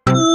you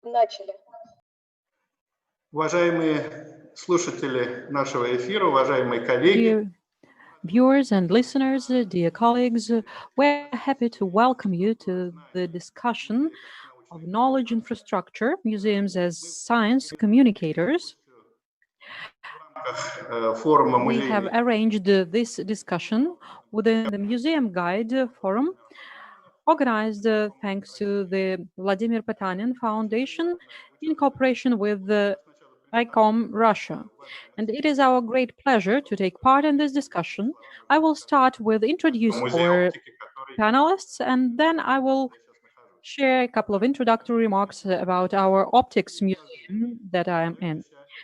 Начали. Уважаемые слушатели нашего эфира, уважаемые коллеги. Dear viewers and listeners, dear colleagues, we're happy to welcome you to the discussion of knowledge infrastructure, museums as science communicators. We have arranged this discussion within the Museum Guide Forum, organized thanks to the Vladimir Potanin Foundation in cooperation with the ICOM Russia. And it is our great pleasure to take part in this discussion. I will start with introducing our panelists, and then I will share a couple of introductory remarks about our optics museum that I am in.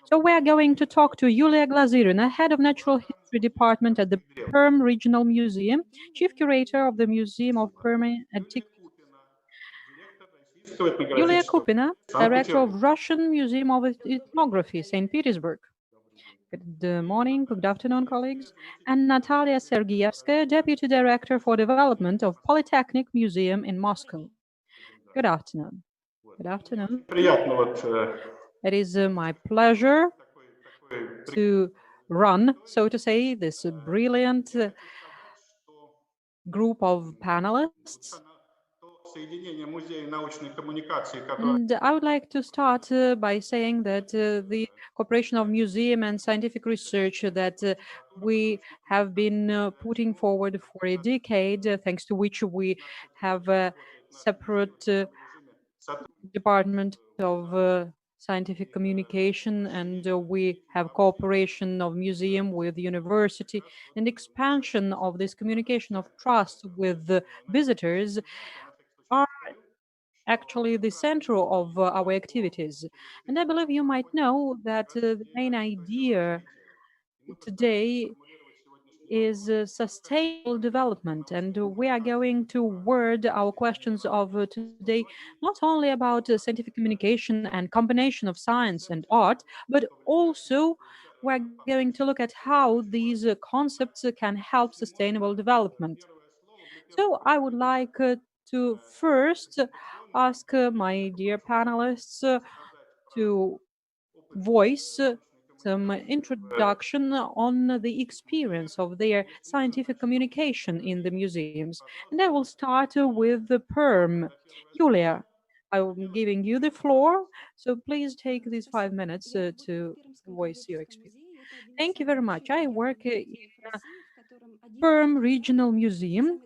So we are going to talk to Yulia Glazirina, head of Natural History Department at the Perm Regional Museum, chief curator of the Museum of Permian Antiquities. Yulia Kupina, director of Russian Museum of Ethnography, St. Petersburg. Good morning, good afternoon, colleagues. And Natalia Sergeyevskaya, deputy director for development of Polytechnic Museum in Moscow. Good afternoon. Good afternoon. It is my pleasure to run, so to say, this brilliant group of panelists. And I would like to start by saying that the cooperation of museum and scientific research that we have been putting forward for a decade, thanks to which we have a separate department of scientific communication, and we have cooperation of museum with university and expansion of this communication of trust with the visitors are actually the center of our activities. And I believe you might know that the main idea today is sustainable development, and we are going to word our questions of today not only about scientific communication and combination of science and art, but also we're going to look at how these concepts can help sustainable development. So I would like to first ask my dear panelists to voice some introduction on the experience of their scientific communication in the museums. And I will start with the Perm. Yulia, I'm giving you the floor, so please take these 5 minutes to voice your experience. Thank you very much. I work in Perm Regional Museum,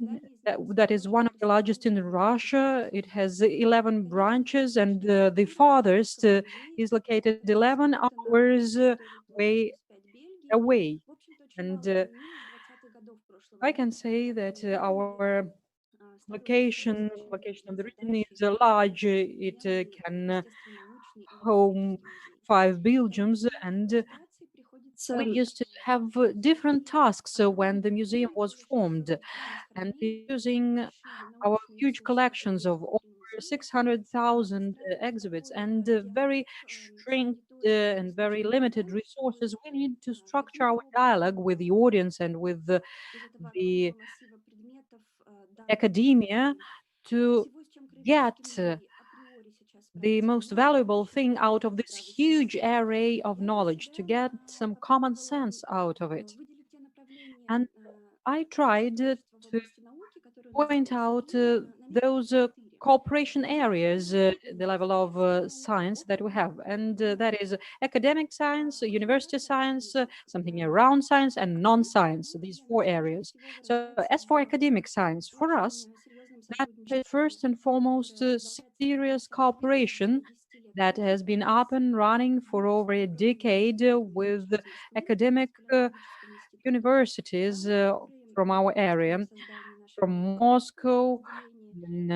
that is one of the largest in Russia. It has 11 branches, and the farthest is located 11 hours way away. And I can say that our location of the region is large. It can home 5 Belgiums, and we used to have different tasks when the museum was formed, and using our huge collections of over 600,000 exhibits and very shrinked and very limited resources, we need to structure our dialogue with the audience and with the academia to get the most valuable thing out of this huge array of knowledge, to get some common sense out of it. And I tried to point out those cooperation areas, the level of science that we have. And that is academic science, university science, something around science, and non-science, these 4 areas. So as for academic science, for us, that is first and foremost serious cooperation that has been up and running for over a decade with academic universities from our area, from Moscow, and,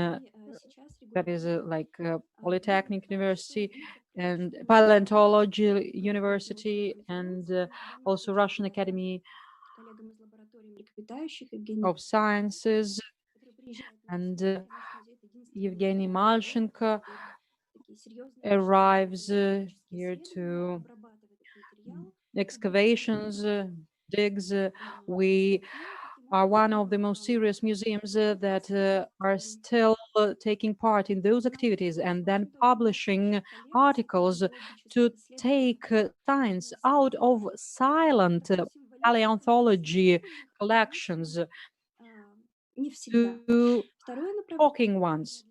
that is like Polytechnic University and Paleontology University, and also Russian Academy of Sciences, and Evgeny Malchenko arrives here to excavations, digs. We are one of the most serious museums that are still taking part in those activities and then publishing articles to take science out of silent paleontology collections to talking ones.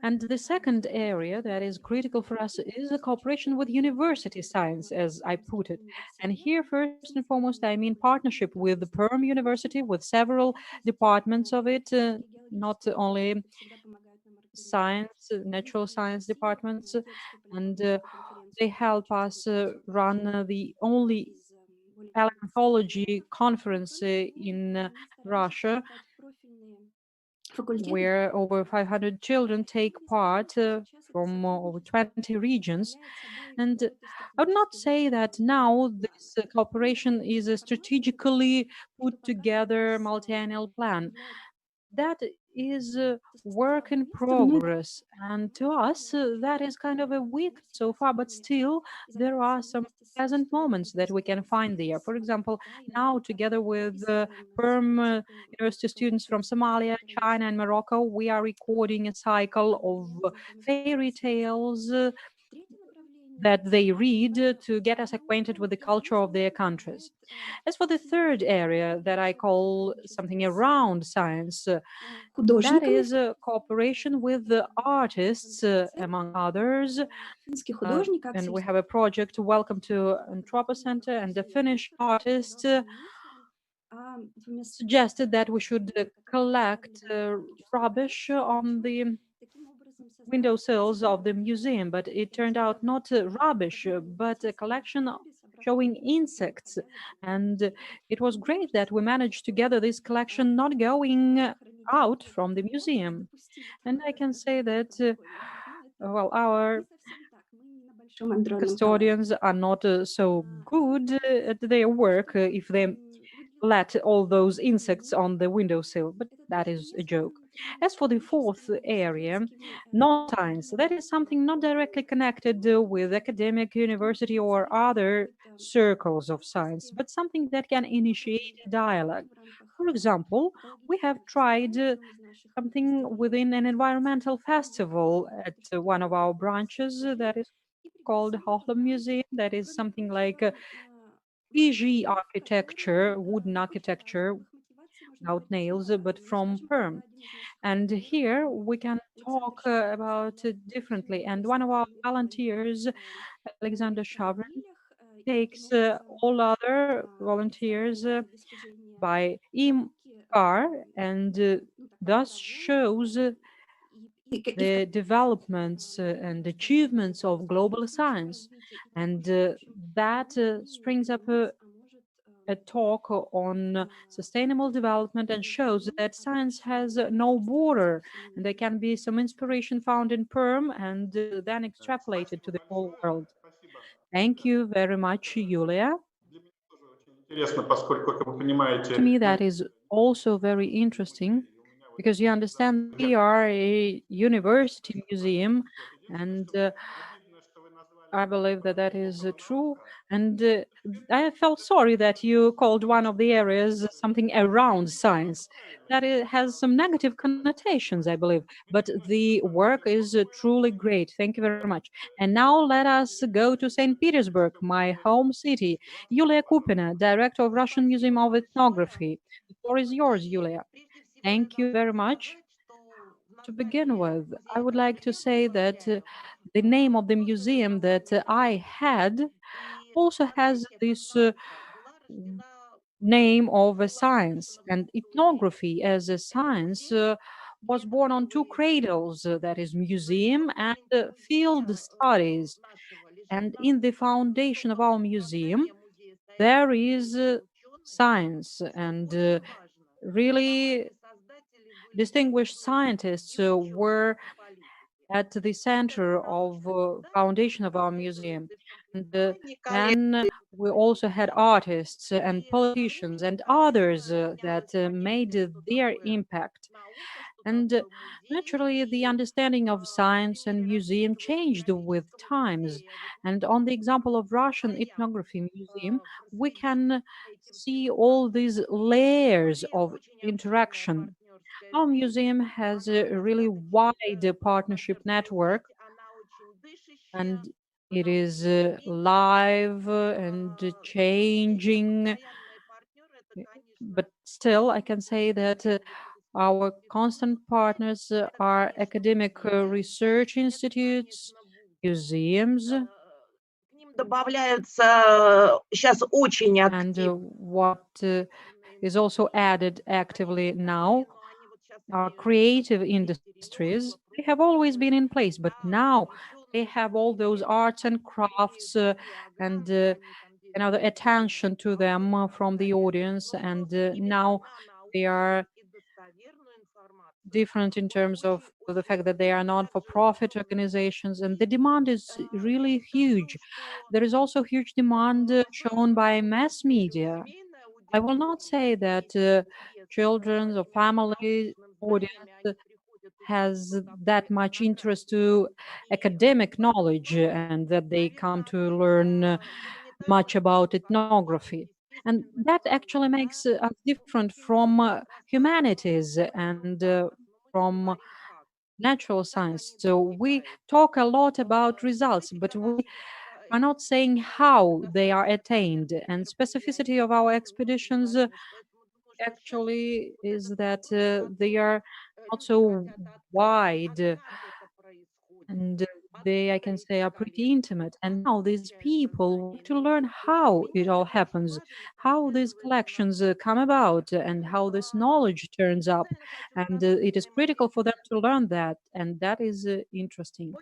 And the second area that is critical for us is a cooperation with university science, as I put it. And here, first and foremost, I mean partnership with the Perm University, with several departments of it, not only science, natural science departments, and they help us run the only paleontology conference in Russia, where over 500 children take part from over 20 regions. And I would not say that now this cooperation is a strategically put together multi-annual plan. That is work in progress. And to us, that is kind of a weak so far, but still, there are some pleasant moments that we can find there. For example, now, together with Perm university students from Somalia, China, and Morocco, we are recording a cycle of fairy tales that they read to get us acquainted with the culture of their countries. As for the third area that I call something around science, that is cooperation with the artists, among others. And we have a project, Welcome to Anthropocenter, and the Finnish artist suggested that we should collect rubbish on the windowsills of the museum, but it turned out not rubbish, but a collection showing insects. And it was great that we managed to gather this collection not going out from the museum. And I can say that, well, our custodians are not so good at their work if they let all those insects on the windowsill, but that is a joke. As for the fourth area, non-science, that is something not directly connected with academic, university, or other circles of science, but something that can initiate dialogue. For example, we have tried something within an environmental festival at one of our branches that is called Harlem Museum. That is something like PG architecture, wooden architecture without nails, but from Perm. And here we can talk about it differently. And one of our volunteers, Alexander Shavrin, takes all other volunteers by car and thus shows the developments and achievements of global science. And that springs up a talk on sustainable development and shows that science has no border, and there can be some inspiration found in Perm and then extrapolated to the Спасибо whole большое. world. Спасибо. Thank you very much, Yulia. Для меня тоже очень интересно, поскольку, как вы To понимаете, me, мы that is also very interesting музей, и у меня вот because you understand завтра we лекция are a university museum, вот единственное, and что вот обидно, что вы назвали I его believe that that по-другому, is true. правонаука. And I felt sorry that you called one of the areas something around science. That it has some negative connotations, I believe. But the work is truly great. Thank you very much. And now let us go to St. Petersburg, my home city. Yulia Kupina, director of Russian Museum of Ethnography. The floor is yours, Yulia. Thank you very much. To begin with, I would like to say that the name of the museum that I had also has this name of a science, and ethnography as a science was born on two cradles, that is museum and field studies. And in the foundation of our museum, there is science, and really distinguished scientists were at the center of foundation of our museum. And then we also had artists and politicians and others that made their impact. And naturally, the understanding of science and museum changed with times. And on the example of Russian Ethnography Museum, we can see all these layers of interaction. Our museum has a really wide partnership network, and it is live and changing. But still, I can say that our constant partners are academic research institutes, museums, Добавляются сейчас очень and активно. what is also added actively now are creative industries. They have always been in place, but now they have all those arts and crafts and another attention to them from the audience, and now they are different in terms of the fact that they are non-for-profit organizations, and the demand is really huge. There is also huge demand shown by mass media. I will not say that children's or family audience has that much interest to academic knowledge and that they come to learn much about ethnography. And that actually makes us different from humanities and from natural science. So we talk a lot about results, but we are not saying how they are attained. And specificity of our expeditions actually is that they are not so wide and they, I can say, are pretty intimate. And now these people want to learn how it all happens, how these collections come about, and how this knowledge turns up. And it is critical for them to learn that, and that is interesting.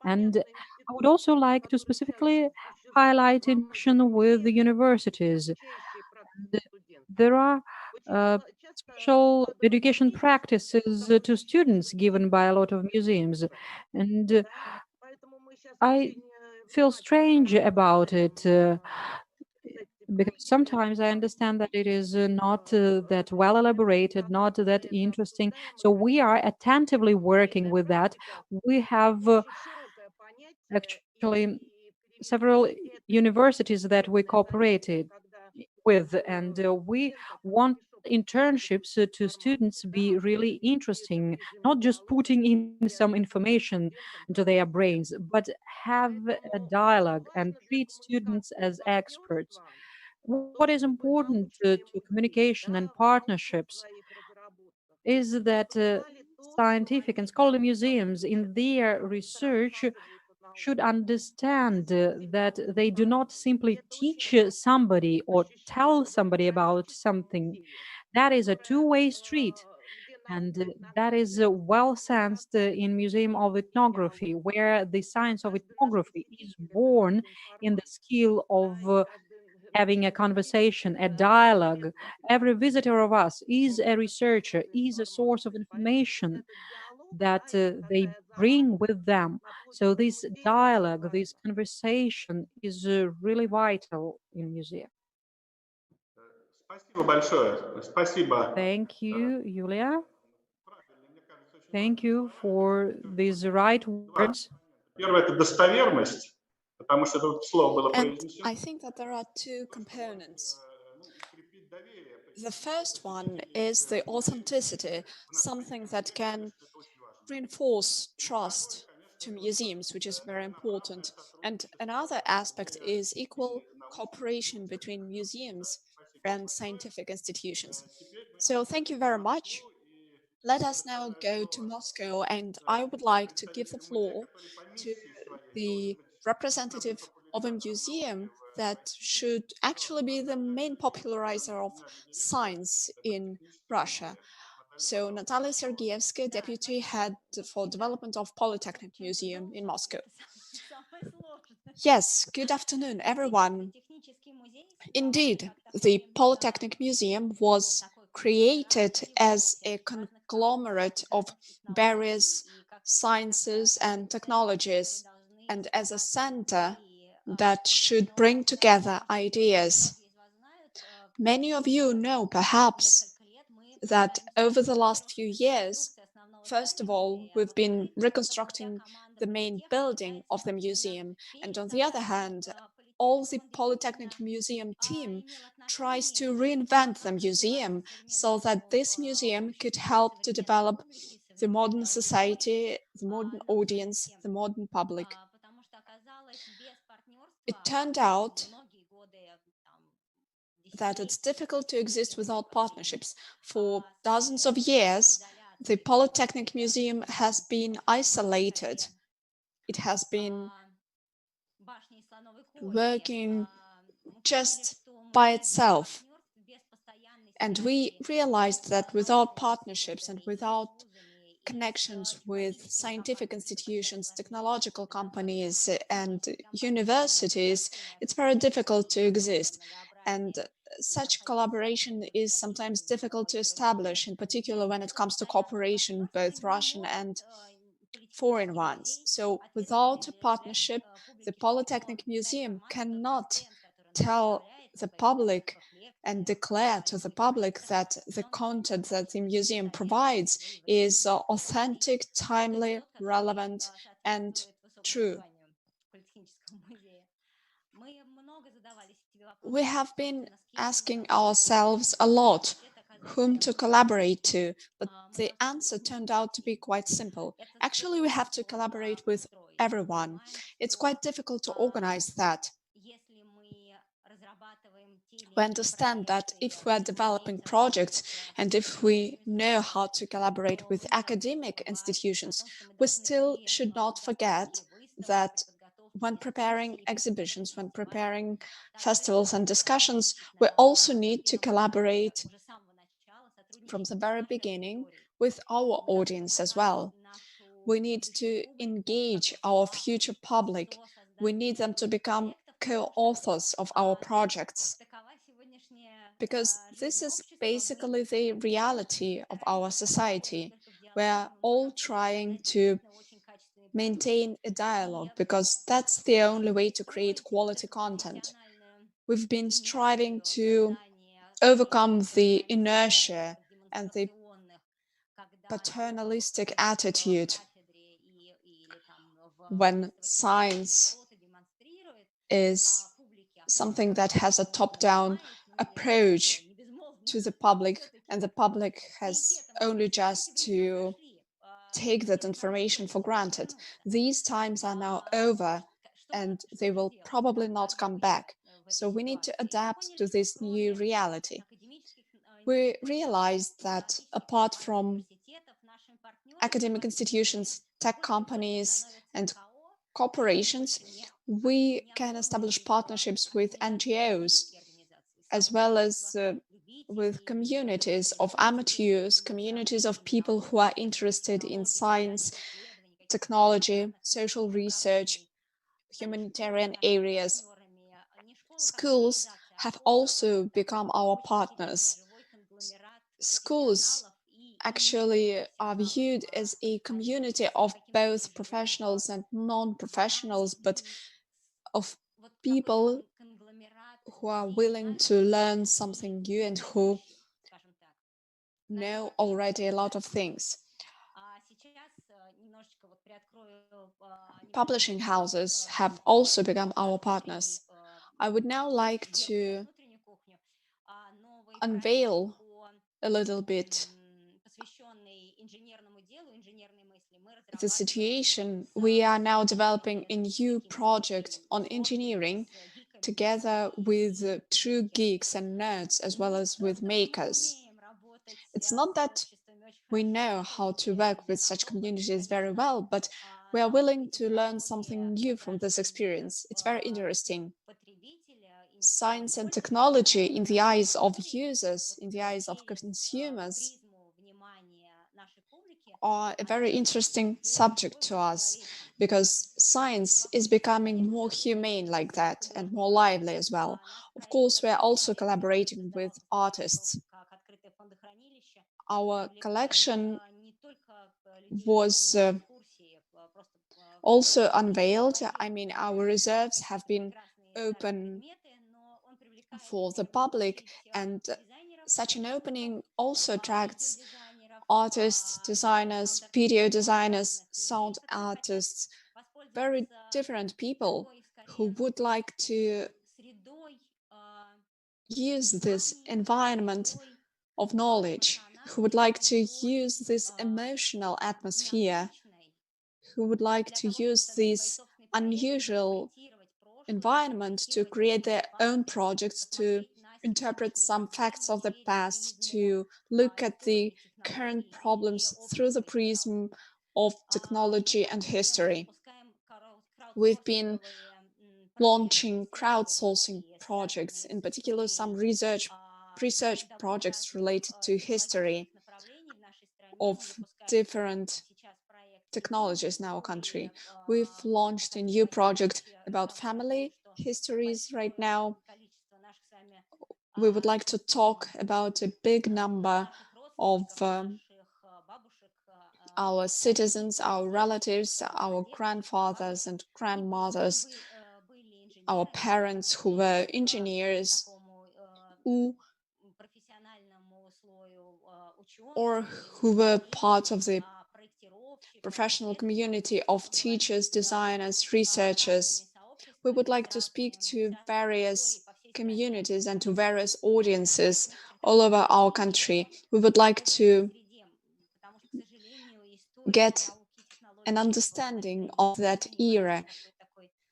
And I would also like to specifically highlight interaction with the universities. And there are uh, special education practices to students given by a lot of museums. And I feel strange about it because sometimes I understand that it is not that well elaborated, not that interesting. So we are attentively working with that. We have actually several universities that we cooperated with, and we want internships to students be really interesting, not just putting in some information into their brains, but have a dialogue and treat students as experts. What is important to communication and partnerships is that scientific and scholarly museums in their research should understand that they do not simply teach somebody or tell somebody about something. That is a two-way street. And that is well sensed in Museum of Ethnography, where the science of ethnography is born in the skill of having a conversation, a dialogue. Every visitor of us is a researcher, is a source of information that they bring with them. So this dialogue, this conversation is really vital in museum. Спасибо большое. Спасибо. Thank you, Julia. Thank you for these right Два. words. Первое – это достоверность, потому что это слово было And произнесено. I think that there are two components. Ну, укрепить доверие. The first one is the authenticity, something that can reinforce trust to museums, which is very important. And another aspect is equal cooperation between museums and scientific institutions. So thank you very much. Let us now go to Moscow, and I would like to give the floor to the representative of a museum that should actually be the main popularizer of science in Russia. So Natalia Sergeyevskaya, Deputy Head for Development of Polytechnic Museum in Moscow. Yes, good afternoon, everyone. Indeed, the Polytechnic Museum was created as a conglomerate of various sciences and technologies, and as a center that should bring together ideas. Many of you know, perhaps, that over the last few years, First of all, we've been reconstructing the main building of the museum, and on the other hand, all the Polytechnic Museum team tries to reinvent the museum so that this museum could help to develop the modern society, the modern audience, the modern public. It turned out that it's difficult to exist without partnerships. For dozens of years, the Polytechnic Museum has been isolated. It has been working just by itself. And we realized that without partnerships and without connections with scientific institutions, technological companies, and universities, it's very difficult to exist. And such collaboration is sometimes difficult to establish, in particular when it comes to cooperation, both Russian and foreign ones. So without a partnership, the Polytechnic Museum cannot tell the public and declare to the public that the content that the museum provides is authentic, timely, relevant, and true. We have been asking ourselves a lot whom to collaborate to, but the answer turned out to be quite simple. Actually, we have to collaborate with everyone. It's quite difficult to organize that. We understand that if we are developing projects and if we know how to collaborate with academic institutions, we still should not forget that when preparing exhibitions, when preparing festivals and discussions, we also need to collaborate from the very beginning with our audience as well. We need to engage our future public. We need them to become co-authors of our projects, because this is basically the reality of our society. We're all trying to maintain a dialogue because that's the only way to create quality content. We've been striving to overcome the inertia and the paternalistic attitude when science is something that has a top-down approach to the public, and the public has only just to take that information for granted. These times are now over, and they will probably not come back. So we need to adapt to this new reality. We realized that apart from academic institutions, tech companies, and corporations, we can establish partnerships with NGOs, as well as with communities of amateurs, communities of people who are interested in science, technology, social research, humanitarian areas. Schools have also become our partners. Schools actually are viewed as a community of both professionals and non-professionals, but of people who are willing to learn something new and who know already a lot of things. Publishing houses have also become our partners. I would now like to unveil a little bit the situation. We are now developing a new project on engineering together with true geeks and nerds, as well as with makers. It's not that we know how to work with such communities very well, but we are willing to learn something new from this experience. It's very interesting. Science and technology in the eyes of users, in the eyes of consumers, are a very interesting subject to us, because science is becoming more humane like that and more lively as well. Of course, we are also collaborating with artists. Our collection was also unveiled. I mean, our reserves have been open for the public, and such an opening also attracts artists, designers, video designers, sound artists, very different people who would like to use this environment of knowledge, who would like to use this emotional atmosphere, who would like to use this unusual environment to create their own projects, to interpret some facts of the past, to look at the current problems through the prism of technology and history. We've been launching crowdsourcing projects, in particular some research projects related to history of different technologies in our country. We've launched a new project about family histories right now. We would like to talk about a big number of our citizens, our relatives, our grandfathers and grandmothers, our parents who were engineers, or who were part of the professional community of teachers, designers, researchers. We would like to speak to various communities and to various audiences all over our country. We would like to get an understanding of that era.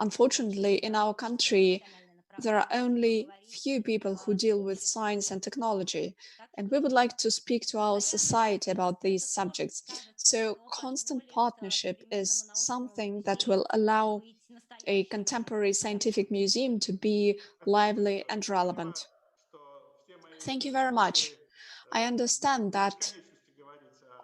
Unfortunately, in our country, there are only few people who deal with science and technology, and we would like to speak to our society about these subjects. So constant partnership is something that will allow a contemporary scientific museum to be lively and relevant. Thank you very much. I understand that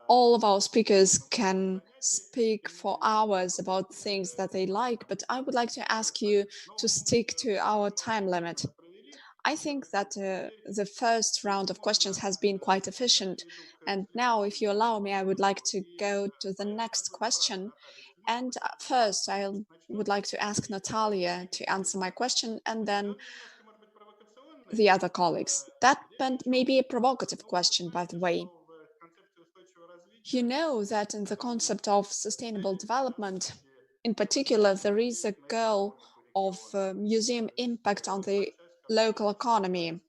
all of our speakers can speak for hours about things that they like, but I would like to ask you to stick to our time limit. I think that the first round of questions has been quite efficient. And now, if you allow me, I would like to go to the next question. And first, I would like to ask Natalia to answer my question, and then the other colleagues. That may be a provocative question, by the way. You know that in the concept of sustainable development, in particular, there is a goal of museum impact on the local economy.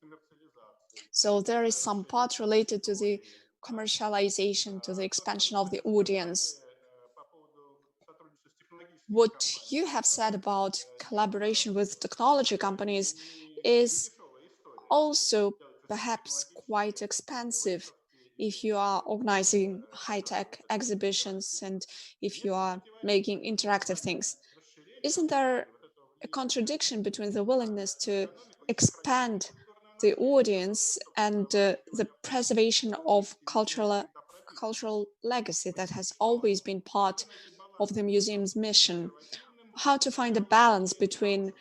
So there is some part related to the commercialization, to the expansion of the audience. What you have said about collaboration with technology companies is also perhaps quite expensive if you are organizing high-tech exhibitions and if you are making interactive things. Isn't there a contradiction between the willingness to expand the audience and the preservation of cultural legacy that has always been part of the museum's mission? How to find a balance between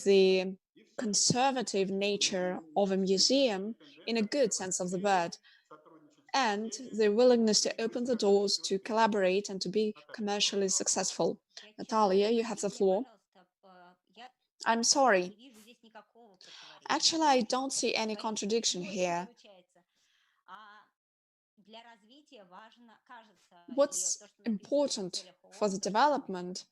the conservative nature of a museum, in a good sense of the word, and the willingness to open the doors to collaborate and to be commercially successful. Natalia, you have the floor. I'm sorry. Actually, I don't see any contradiction here. What's important for the development,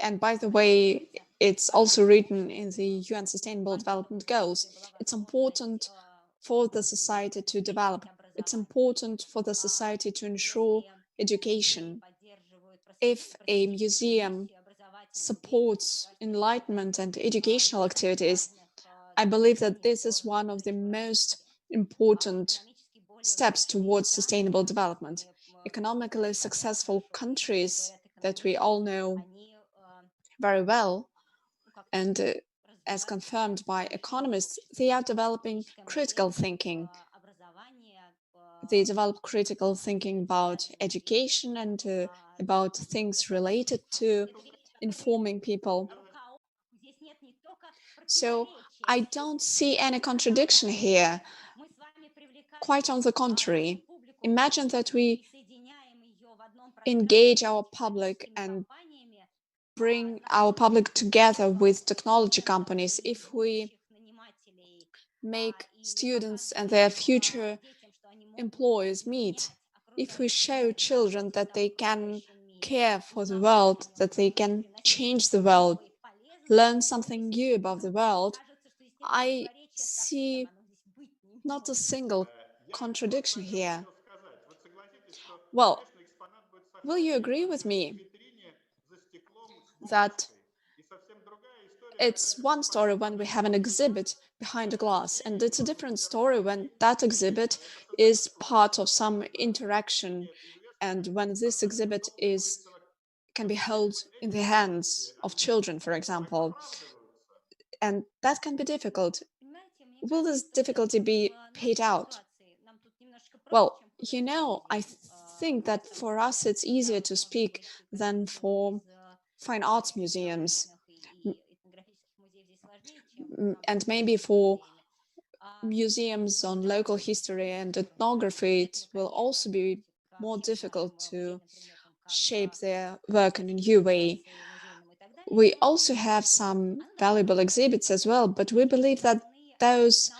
and by the way, it's also written in the UN Sustainable Development Goals, it's important for the society to develop. It's important for the society to ensure education. If a museum supports enlightenment and educational activities, I believe that this is one of the most important steps towards sustainable development. Economically successful countries that we all know very well, and as confirmed by economists, they are developing critical thinking. They develop critical thinking about education and about things related to informing people. So I don't see any contradiction here. Quite on the contrary. Imagine that we engage our public and bring our public together with technology companies. If we make students and their future employees meet, if we show children that they can care for the world, that they can change the world, learn something new about the world, I see not a single contradiction here. Well, will you agree with me that it's one story when we have an exhibit behind a glass, and it's a different story when that exhibit is part of some interaction, and when this exhibit can be held in the hands of children, for example, and that can be difficult. Will this difficulty be paid out? Well, I think that for us it's easier to speak than for fine arts museums, and maybe for museums on local history and ethnography, it will also be more difficult to shape their work in a new way. We also have some valuable exhibits as well, but we believe that those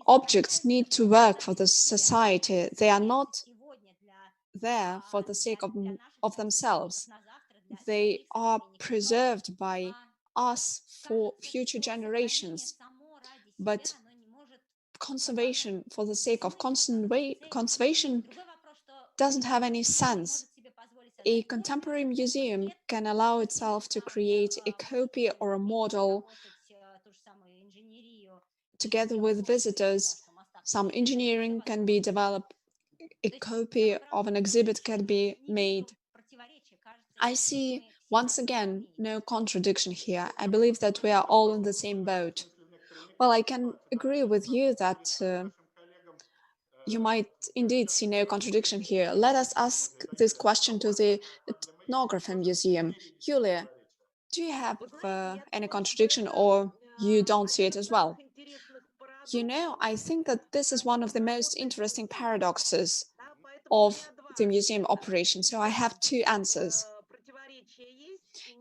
objects need to work for the society. They are not there for the sake of themselves. They are preserved by us for future generations. But conservation for the sake of conservation doesn't have any sense. A contemporary museum can allow itself to create a copy or a model together with visitors. Some engineering can be developed, a copy of an exhibit can be made. I see, once again, no contradiction here. I believe that we are all in the same boat. Well, I can agree with you that you might indeed see no contradiction here. Let us ask this question to the Ethnography Museum. Yulia, do you have any contradiction, or you don't see it as well? I think that this is one of the most interesting paradoxes of the museum operation. So I have two answers.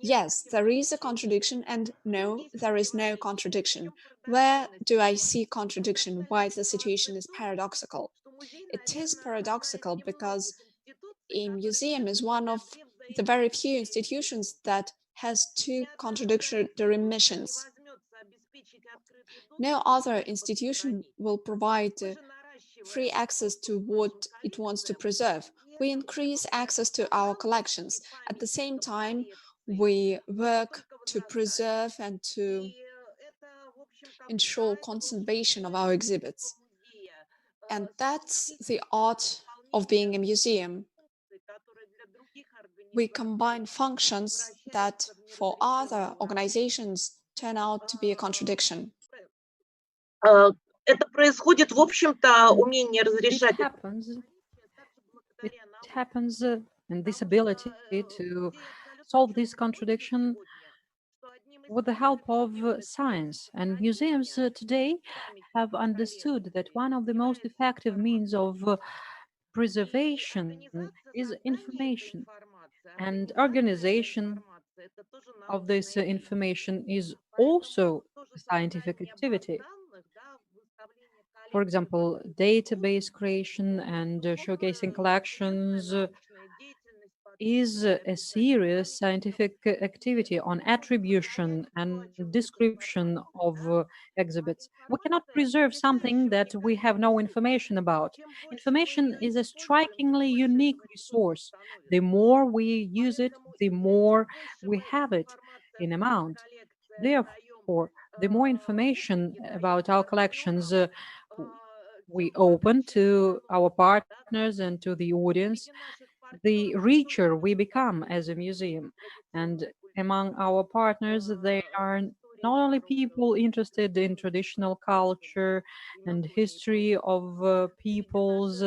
Yes, there is a contradiction, and no, there is no contradiction. Where do I see contradiction? Why the situation is paradoxical? It is paradoxical because a museum is one of the very few institutions that has two contradictory missions. No other institution will provide free access to what it wants to preserve. We increase access to our collections. At the same time, we work to preserve and to ensure conservation of our exhibits. And that's the art of being a museum. We combine functions that for other organizations turn out to be a contradiction. Это происходит, в общем-то, умение It разрешать. happens in this ability to solve this contradiction with the help of science. And museums today have understood that one of the most effective means of preservation is information, and organization of this information is also a scientific activity. For example, database creation and showcasing collections is a serious scientific activity on attribution and description of exhibits. We cannot preserve something that we have no information about. Information is a strikingly unique resource. The more we use it, the more we have it in amount. Therefore, the more information about our collections we open to our partners and to the audience, the richer we become as a museum. And among our partners, there are not only people interested in traditional culture and history of people's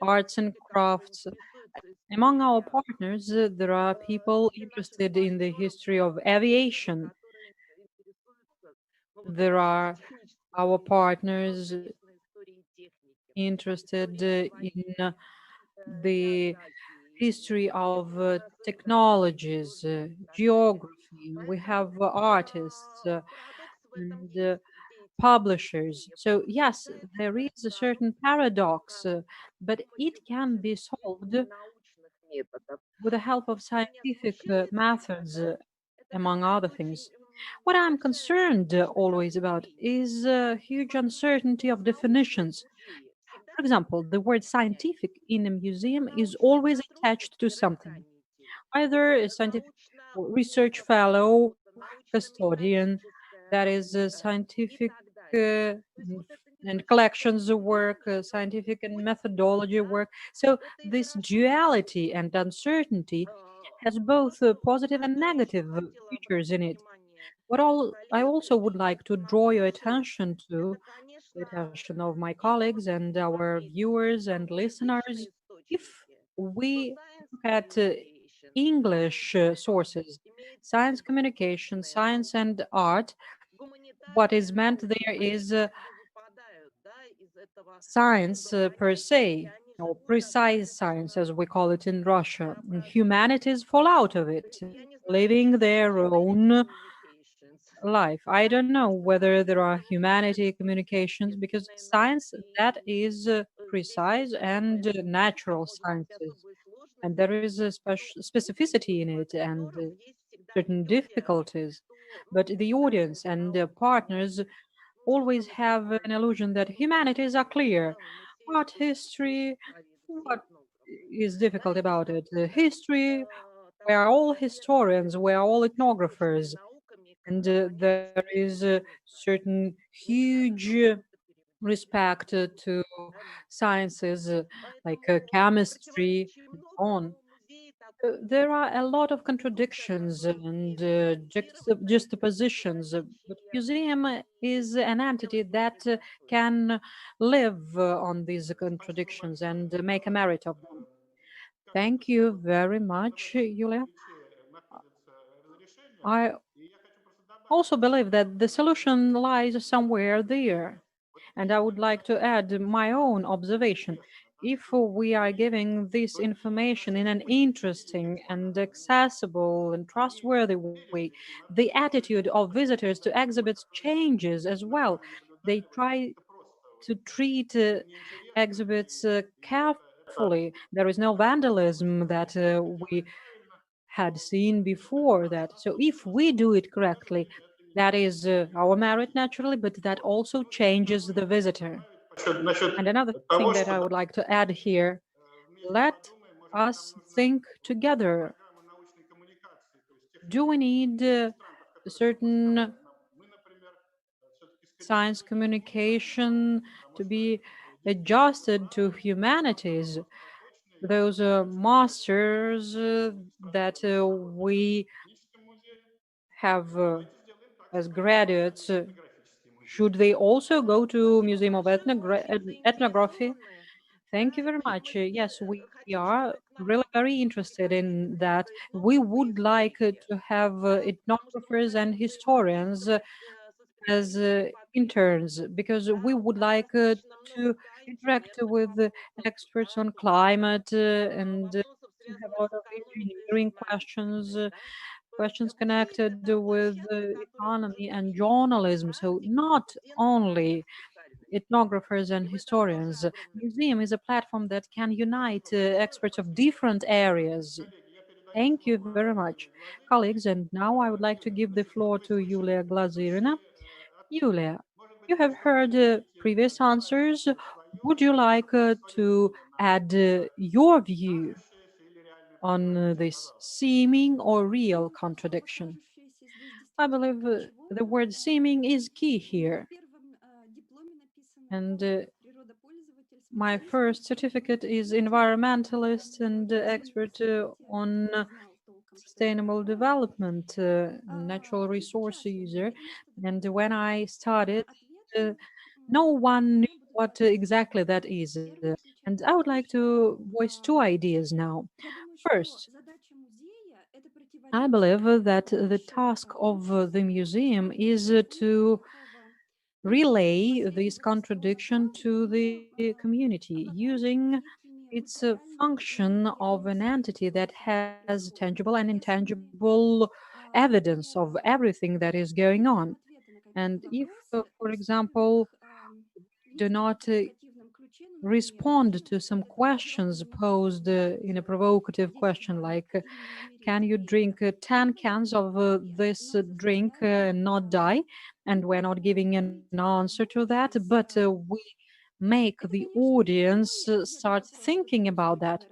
arts and crafts. Among our partners, there are people interested in the history of aviation. There are our partners interested in the history of technologies, geography. We have artists and publishers. So yes, there is a certain paradox, but it can be solved with the help of scientific methods, among other things. What I'm concerned always about is a huge uncertainty of definitions. For example, the word scientific in a museum is always attached to something, either a scientific research fellow, custodian, that is scientific and collections work, scientific and methodology work. So this duality and uncertainty has both positive and negative features in it. What all I also would like to draw your attention to, the attention of my colleagues and our viewers and listeners, if we look at English sources, science communication, science and art, what is meant there is science per se, or precise science, as we call it in Russia. And humanities fall out of it, living their own life. I don't know whether there are humanity communications because science that is precise and natural sciences, and there is a specificity in it and certain difficulties. But the audience and the partners always have an illusion that humanities are clear. Art history, what is difficult about it? The history, we are all historians, we are all ethnographers, and there is a certain huge respect to sciences like chemistry and so on. There are a lot of contradictions and juxtapositions, but museum is an entity that can live on these contradictions and make a merit of them. Thank you very much, Yulia. I also believe that the solution lies somewhere there. And I would like to add my own observation. If we are giving this information in an interesting and accessible and trustworthy way, the attitude of visitors to exhibits changes as well. They try to treat exhibits carefully. There is no vandalism that we had seen before that. So if we do it correctly, that is our merit naturally, but that also changes the visitor. And another thing that I would like to add here, let us think together. Do we need a certain science communication to be adjusted to humanities? Those masters that we have as graduates, should they also go to Museum of Ethnography? Thank you very much. Yes, we are really very interested in that. We would like to have ethnographers and historians as interns because we would like to interact with experts on climate and to have a lot of engineering questions, questions connected with economy and journalism. So not only ethnographers and historians. Museum is a platform that can unite experts of different areas. Thank you very much, colleagues. And now I would like to give the floor to Yulia Glazirina. Yulia, you have heard previous answers. Would you like to add your view on this seeming or real contradiction? I believe the word seeming is key here. And my first certificate is environmentalist and expert on sustainable development, natural resource user. And when I started, uh, no one knew what exactly that is. And I would like to voice two ideas now. First, I believe that the task of the museum is to relay this contradiction to the community using its function of an entity that has tangible and intangible evidence of everything that is going on. And if, for example, do not respond to some questions posed in a provocative question like, can you drink 10 cans of this drink and not die? And we're not giving an answer to that, but we make the audience start thinking about that.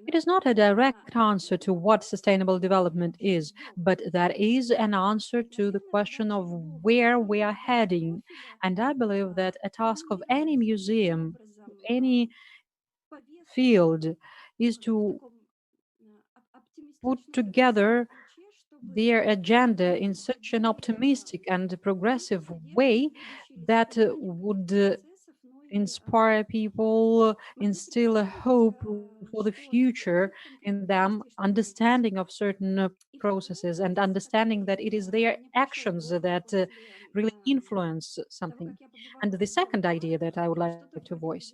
It is not a direct answer to what sustainable development is, but that is an answer to the question of where we are heading. And I believe that a task of any museum, any field, is to put together their agenda in such an optimistic and progressive way that would inspire people, instill a hope for the future in them, understanding of certain processes and understanding that it is their actions that really influence something. And the second idea that I would like to voice,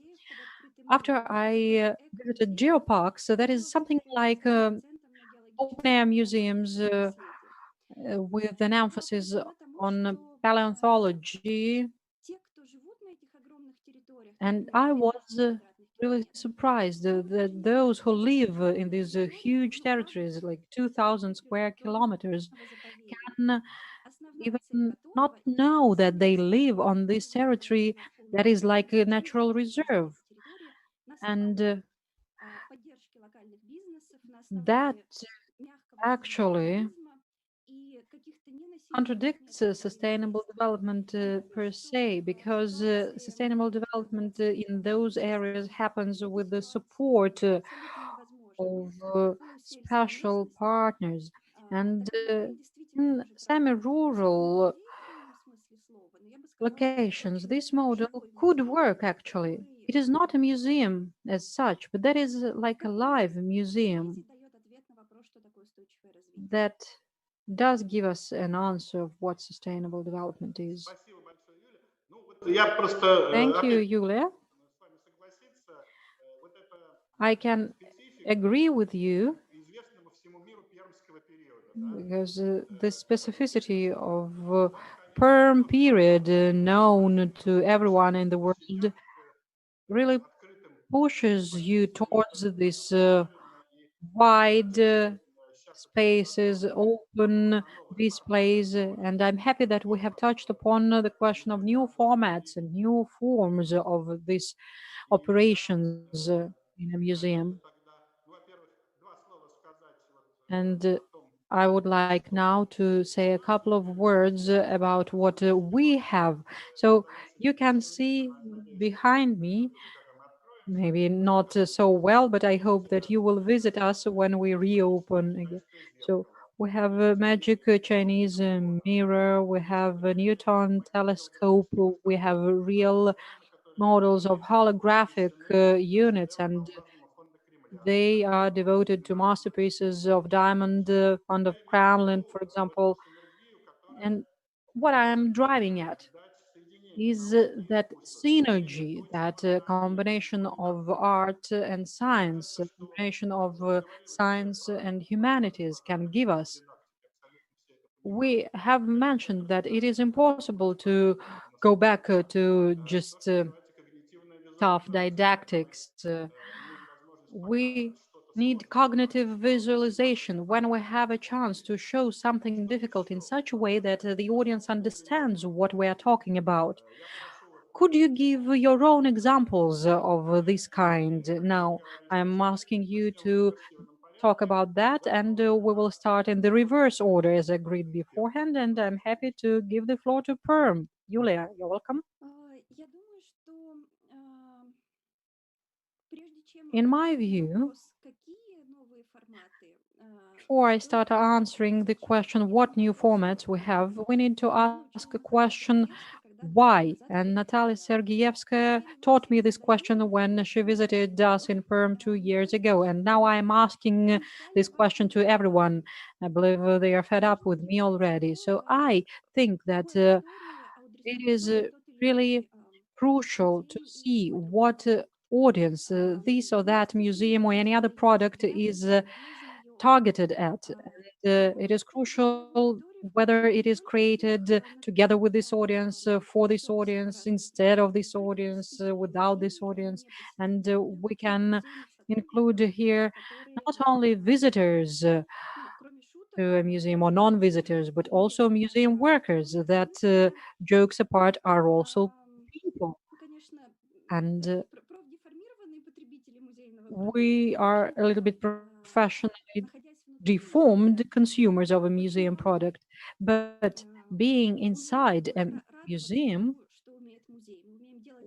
after I visited geoparks, so that is something like open air museums with an emphasis on paleontology. And I was really surprised that those who live in these huge territories, like 2,000 square kilometers, can even not know that they live on this territory that is like a natural reserve. And that actually contradicts sustainable development per se, because sustainable development in those areas happens with the support of special partners. And in semi-rural locations, this model could work actually. It is not a museum as such, but that is like a live museum that does give us an answer of what sustainable development is. Спасибо большое, Юля. Ну, вот я просто, Thank you, опять Yulia. с вами согласиться. Вот эта I can специфика agree with you известного всему миру пермского периода, да? because the specificity of Perm period, known to everyone in the world, really Открытым pushes you towards this wide сейчас spaces, open displays. And I'm happy that we have touched upon the question of new formats and new forms of these operations in a museum. тогда, ну, во-первых, два слова сказать вот And о том, I would like now to say a couple of words about what we have. So you can see behind me, когда мы откроем, maybe not so well, but I hope that you will visit us when we reopen again. So we have a magic Chinese mirror, we have a Newton telescope, we have real models of holographic units, and Государственного фонда Кремля. they are devoted to masterpieces of Diamond, Fund of Kremlin, for example. Синергию, которая And what I'm driving at дать соединение is науки и that искусства, соединение synergy, творчества that образования. combination of art and science, a combination of science and humanities can give us. Абсолютно все это понимают. We have mentioned that it is impossible to go back to just Называется когнитивная tough визуализация. didactics. Имеем возможность We показывать что-то need сложное. cognitive visualization when we have a chance to show something difficult in such a way that the audience understands what we are talking about. Я прошу вот Could you give your own examples of this kind? Now, I'm asking you to инверсионном talk порядке. about that, and we will start in the reverse order as agreed beforehand. And I'm happy to give the floor to Perm. Yulia, you're welcome. Я думаю, что прежде чем In my ответить на view, вопрос, какие новые форматы, before I стоит start ли answering the question what new formats we have, we need to ask a question why. And Natalia Sergeyevskaya taught me this question when she visited us in Perm 2 years ago. And now I'm asking this question to everyone. I believe they are fed up with me already. So I think that it is really crucial to see what audience this or that museum or any other product is targeted at. And it is crucial whether it is created together with this audience, for this audience, instead of this audience, without this audience. And we can include here not only visitors to a museum or non-visitors, but also museum workers that, jokes apart, are also people. And we are a little bit professionally deformed consumers of a museum product, but being inside a museum,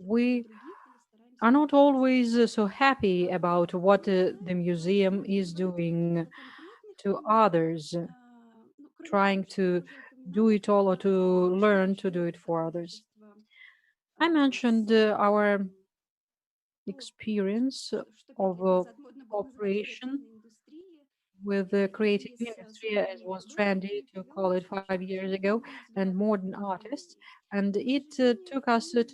we are not always so happy about what the museum is doing to others, trying to do it all or to learn to do it for others. I mentioned our experience of cooperation with the creative industry, as was trendy to call it 5 years ago, and modern artists. And it took us to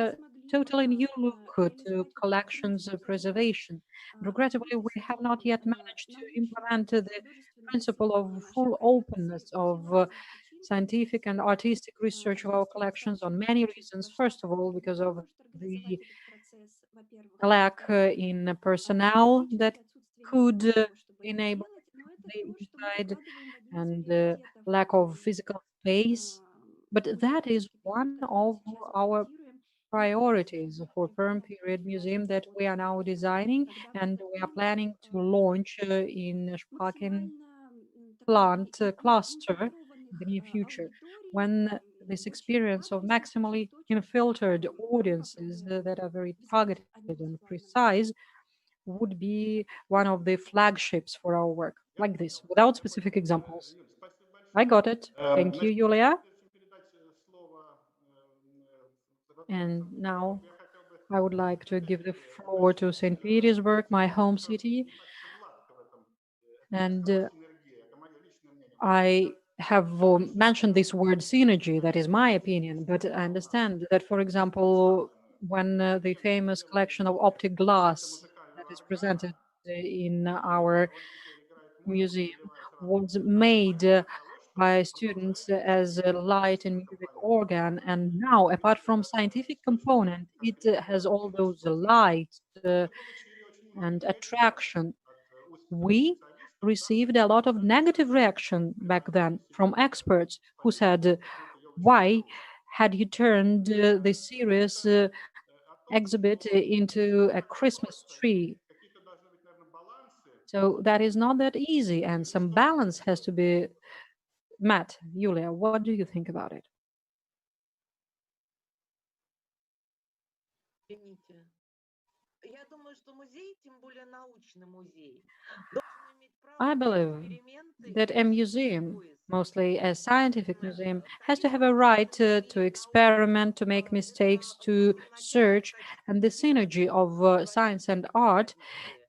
a totally new look to collections preservation. Regrettably, we have not yet managed to implement the principle of full openness of scientific and artistic research of our collections on many reasons. First of all, because of the lack in personnel that could enable the inside, and lack of physical space. But that is one of our priorities for Perm Period Museum that we are now designing, and we are planning to launch in Spaken plant cluster in the near future, when this experience of maximally infiltrated audiences that are very targeted and precise would be one of the flagships for our work, like this, without specific examples. I got it. Thank you, Yulia. And now I would like to give the floor to St. Petersburg, my home city. And I have mentioned this word synergy, that is my opinion, but I understand that, for example, when the famous collection of optic glass that is presented in our museum was made by students as a light and music organ, and now, apart from scientific component, it has all those light and attraction. We received a lot of negative reaction back then from experts who said, why had you turned the serious exhibit into a Christmas tree? So that is not that easy, and some balance has to be met. Yulia, what do you think about it? Извините. Я думаю, что музей, тем более научный музей, должен иметь право I на believe эксперименты that и a ошибочный museum, поиск. mostly a scientific museum, has to have a right to experiment, to make mistakes, to search, and the synergy of science and art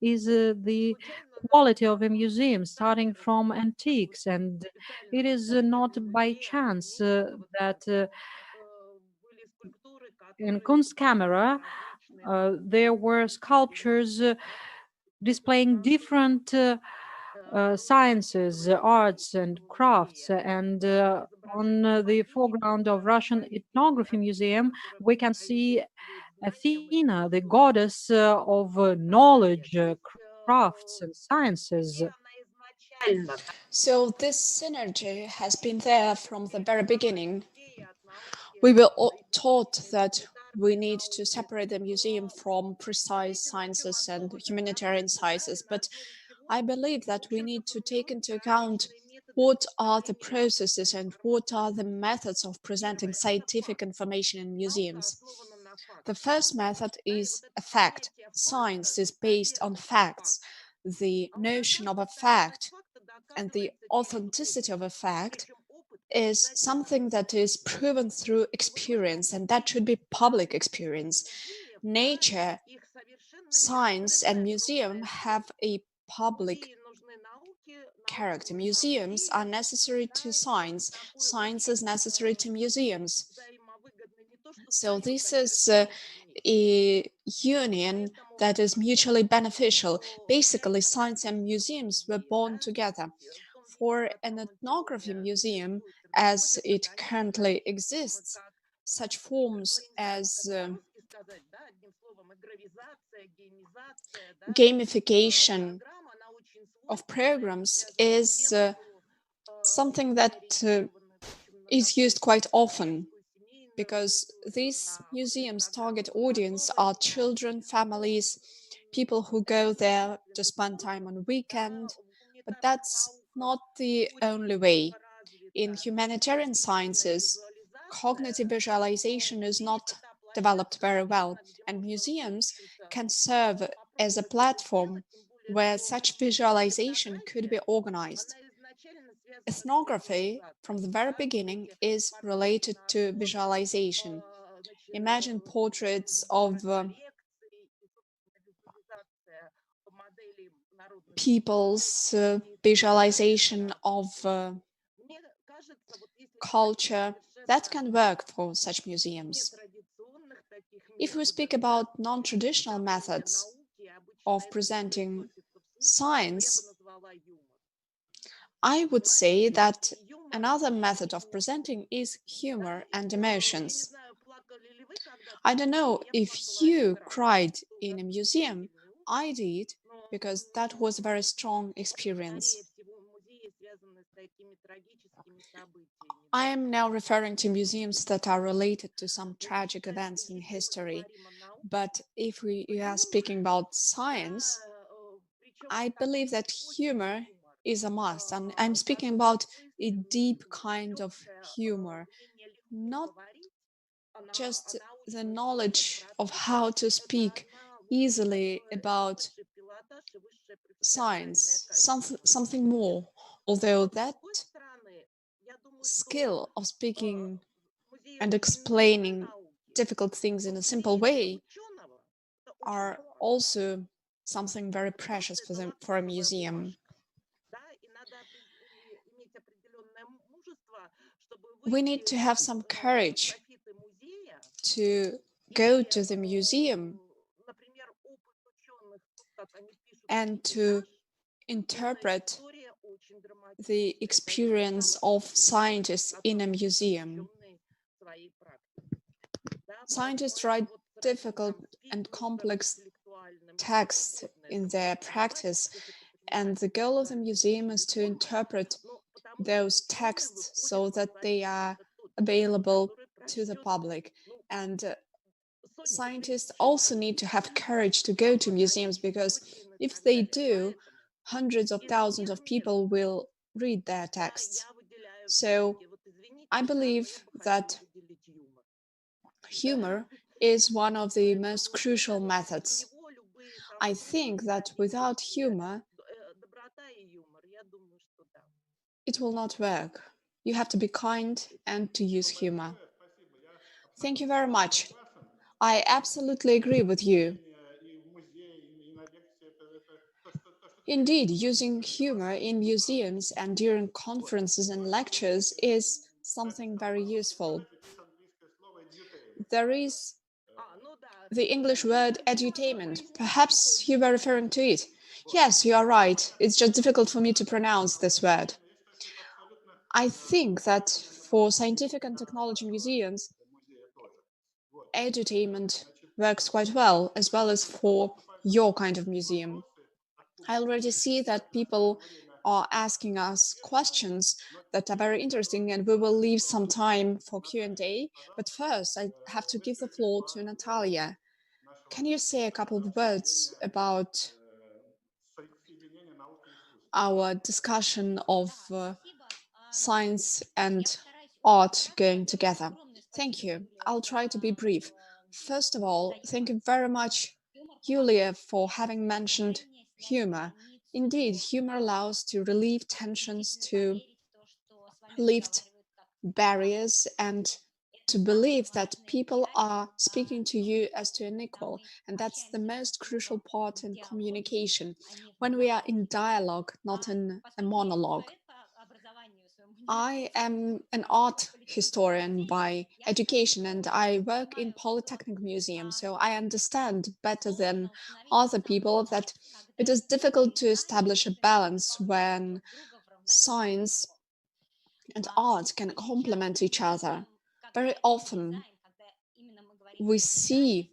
is the quality of a museum, starting from antiques. And it is not by chance that Были скульптуры, in которые Kunstkamera необычные, there were sculptures displaying different sciences, arts, and crafts. And on the foreground of Russian Ethnography Museum, we can see Athena, the goddess of knowledge, crafts, and sciences. где она изначально, So this synergy has been there from the very beginning. идея от науки, We were taught that we need to separate the museum from precise sciences and humanitarian sciences, but I believe that we need to take into account what are the processes and what are the methods of presenting scientific information in наука museums. основана на фактах. The first method Да, и is вот a это fact. принятие Science факта is based on доверия facts. факту. The А вот notion of a достоверность fact факта and the доказывается через authenticity опыт. of a fact Причем опыт is обязательно something that is proven through experience, and that should be public experience. музеев, да, Nature, их совершенно не science, and открытая museum просто have a public музеи нужны науке, character. наука нужна Museums are музеям, necessary да, to и science. такой Science очень is necessary to museums. взаимовыгодный не то что So союз, this они is развиваются вместе. a union Поэтому that is mutually beneficial. Basically, science and museums were born together. For an ethnography museum, as it currently exists, such forms as gamification of programs is something that is used quite often, because these museums' target audience are children, families, people who go there to spend time on weekend. But that's not the only way. In humanitarian sciences, cognitive visualization is not developed very well, and museums can serve as a platform where such visualization could be organized. Ethnography, from the very beginning, is related to visualization. Imagine portraits of people's visualization of culture. That can work for such museums. If we speak about non-traditional methods of presenting science, I would say that another method of presenting is humor and emotions. I don't know if you cried in a museum. I did, because that was a very strong experience. I am now referring to museums that are related to some tragic events in history. But if we are speaking about science, I believe that humor is a must. And I'm speaking about a deep kind of humor, not just the knowledge of how to speak easily about science, something more. Although that skill of speaking and explaining difficult things in a simple way are also something very precious for a museum. We need to have some courage to go to the museum and to interpret the experience of scientists in a museum. Scientists write difficult and complex texts in their practice, and the goal of the museum is to interpret those texts so that they are available to the public. And scientists also need to have courage to go to museums, because if they do, hundreds of thousands of people will read their texts. So I believe that humor is one of the most crucial methods. I think that without humor, it will not work. You have to be kind and to use humor. Thank you very much. I absolutely agree with you. Indeed, using humor in museums and during conferences and lectures is something very useful. There is the English word edutainment. Perhaps you were referring to it. Yes, you are right. It's just difficult for me to pronounce this word. I think that for scientific and technology museums, edutainment works quite well as for your kind of museum. I already see that people are asking us questions that are very interesting, and we will leave some time for Q&A. But first, I have to give the floor to Natalia. Can you say a couple of words about our discussion of science and art going together? Thank you. I'll try to be brief. First of all, thank you very much, Yulia, for having mentioned humor. Indeed, humor allows to relieve tensions, to lift barriers, and to believe that people are speaking to you as to an equal. And that's the most crucial part in communication, when we are in dialogue, not in a monologue. I am an art historian by education and I work in Polytechnic Museum, so I understand better than other people that it is difficult to establish a balance when science and art can complement each other. Very often we see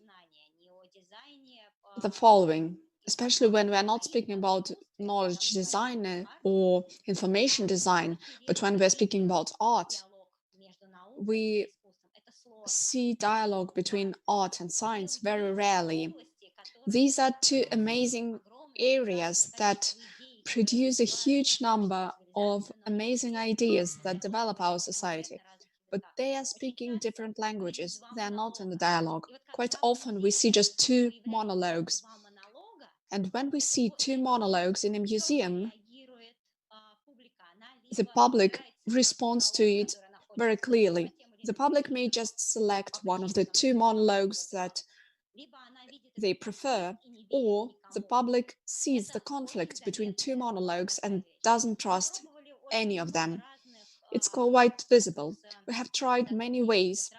the following, especially when we're not speaking about knowledge design or information design, but when we're speaking about art, we see dialogue between art and science very rarely. These are two amazing areas that produce a huge number of amazing ideas that develop our society. But they are speaking different languages. They are not in the dialogue. Quite often we see just two monologues. And when we see two monologues in a museum, the public responds to it very clearly. The public may just select one of the two monologues that they prefer, or the public sees the conflict between two monologues and doesn't trust any of them. It's quite visible. We have tried many ways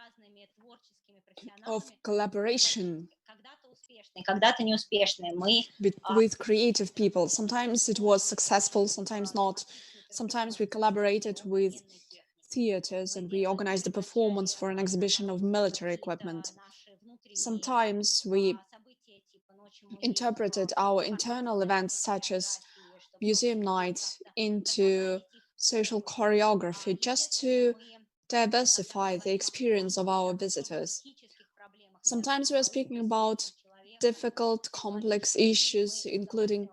of collaboration with creative people. Sometimes it was successful, sometimes not. Sometimes we collaborated with theaters and we organized a performance for an exhibition of military equipment. Sometimes we interpreted our internal events such as museum night into social choreography just to diversify the experience of our visitors. Sometimes we're speaking about difficult, complex issues, including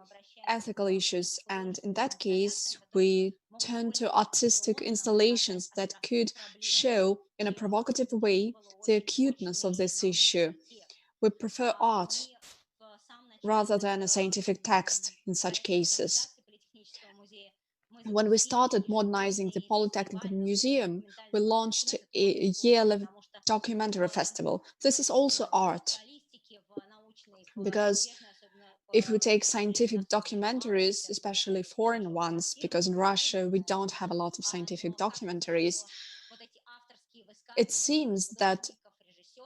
ethical issues, and in that case, we turn to artistic installations that could show in a provocative way the acuteness of this issue. We prefer art rather than a scientific text in such cases. When we started modernizing the Polytechnic Museum, we launched a yearly documentary festival. This is also art, because if we take scientific documentaries, especially foreign ones, because in Russia we don't have a lot of scientific documentaries, it seems that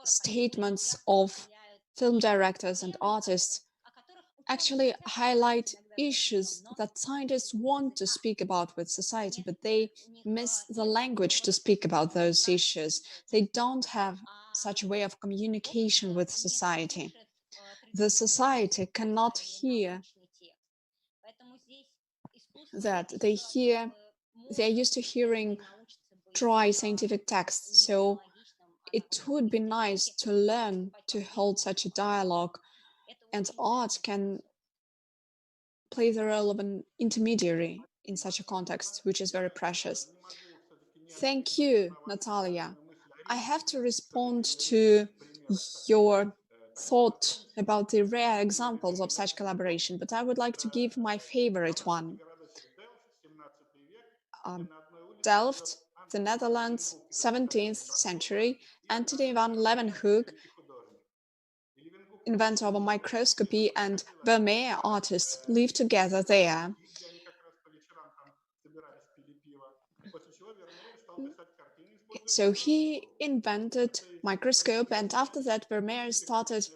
statements of film directors and artists actually highlight issues that scientists want to speak about with society, but they miss the language to speak about those issues. They don't have such a way of communication with society. The society cannot hear that. They're used to hearing dry scientific texts. So it would be nice to learn to hold such a dialogue, and art can play the role of an intermediary in such a context, which is very precious. Thank you, Natalia. I have to respond to your thought about the rare examples of such collaboration, but I would like to give my favorite one. Delft, the Netherlands, 17th century, Antony van Leeuwenhoek, inventor of a microscopy, and Vermeer artists live together there. So he invented microscope, and after that Vermeer started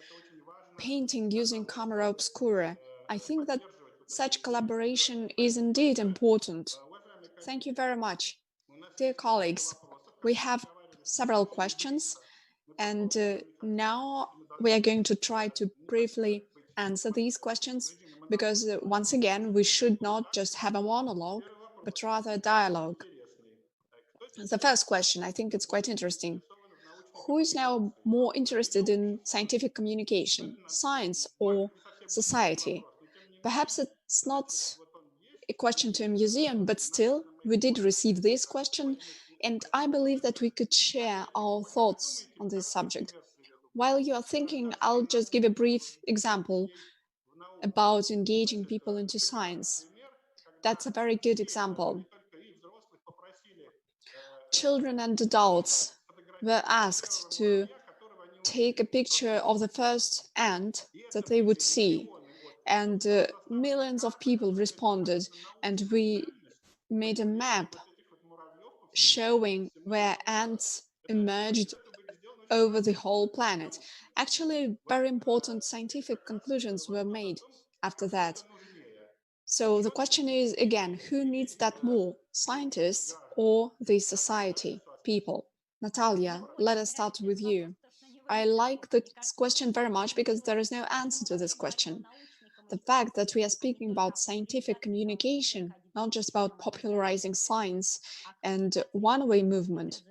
painting using camera obscura. I think that such collaboration is indeed important. Thank you very much. Dear colleagues, we have several questions, and now we are going to try to briefly answer these questions, because once again, we should not just have a monologue, but rather a dialogue. The first question, I think it's quite interesting. Who is now more interested in scientific communication, science or society? Perhaps it's not a question to a museum, but still, we did receive this question, and I believe that we could share our thoughts on this subject. While you are thinking, I'll just give a brief example about engaging people into science. That's a very good example. Children and adults were asked to take a picture of the first ant that they would see, and millions of people responded, and we made a map showing where ants emerged over the whole planet. Actually, very important scientific conclusions were made after that. So the question is again, who needs that more, scientists or the society, people? Natalia, let us start with you. I like this question very much because there is no answer to this question. The fact that we are speaking about scientific communication, not just about popularizing science and one-way movement,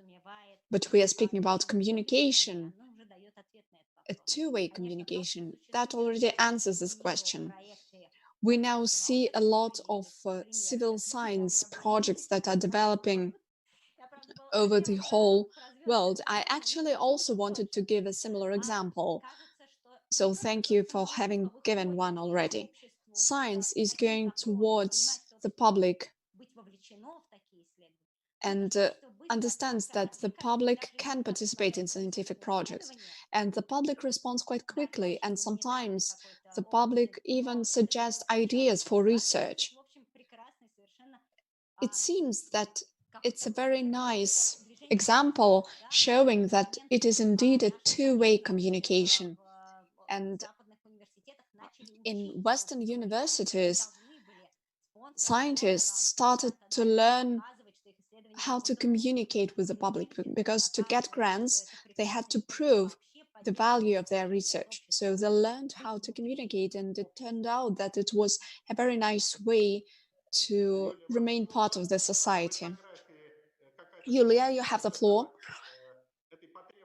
but we are speaking about communication, a two-way communication, that already answers this question. We now see a lot of civil science projects that are developing over the whole world. I actually also wanted to give a similar example. So thank you for having given one already. Science is going towards the public and understands that the public can participate in scientific projects. And the public responds quite quickly. And sometimes the public even suggests ideas for research. It seems that it's a very nice example showing that it is indeed a two-way communication. And in Western universities, scientists started to learn how to communicate with the public because to get grants, they had to prove the value of their research. So they learned how to communicate, and it turned out that it was a very nice way to remain part of the society. Yulia, you have the floor.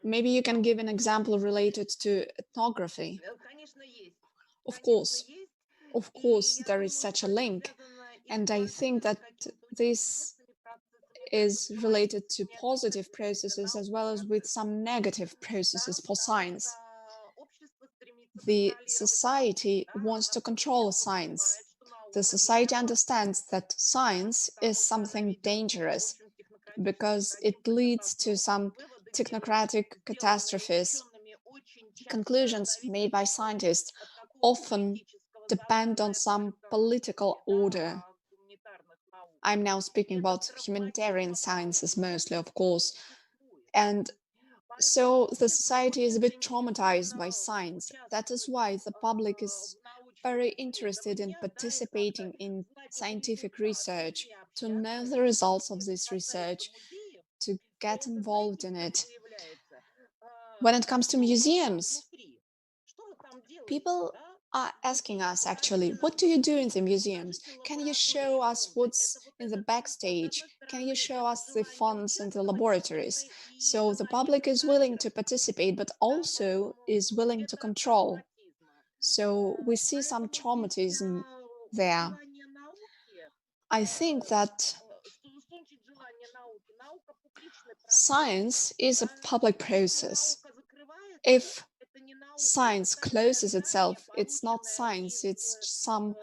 Maybe you can give an example related to ethnography. Of course, there is such a link. And I think that this is related to positive processes as well as with some negative processes for science. The society wants to control science. The society understands that science is something dangerous because it leads to some technocratic catastrophes. Conclusions made by scientists often depend on some political order. I'm now speaking about humanitarian sciences mostly, of course. And so the society is a bit traumatized by science. That is why the public is very interested in participating in scientific research, to know the results of this research, to get involved in it. When it comes to museums, people are asking us actually, what do you do in the museums? Can you show us what's in the backstage? Can you show us the funds in the laboratories? So the public is willing to participate, but also is willing to control. So we see some traumatism there. I think that science is a public process. If science closes itself, it's not science, it's some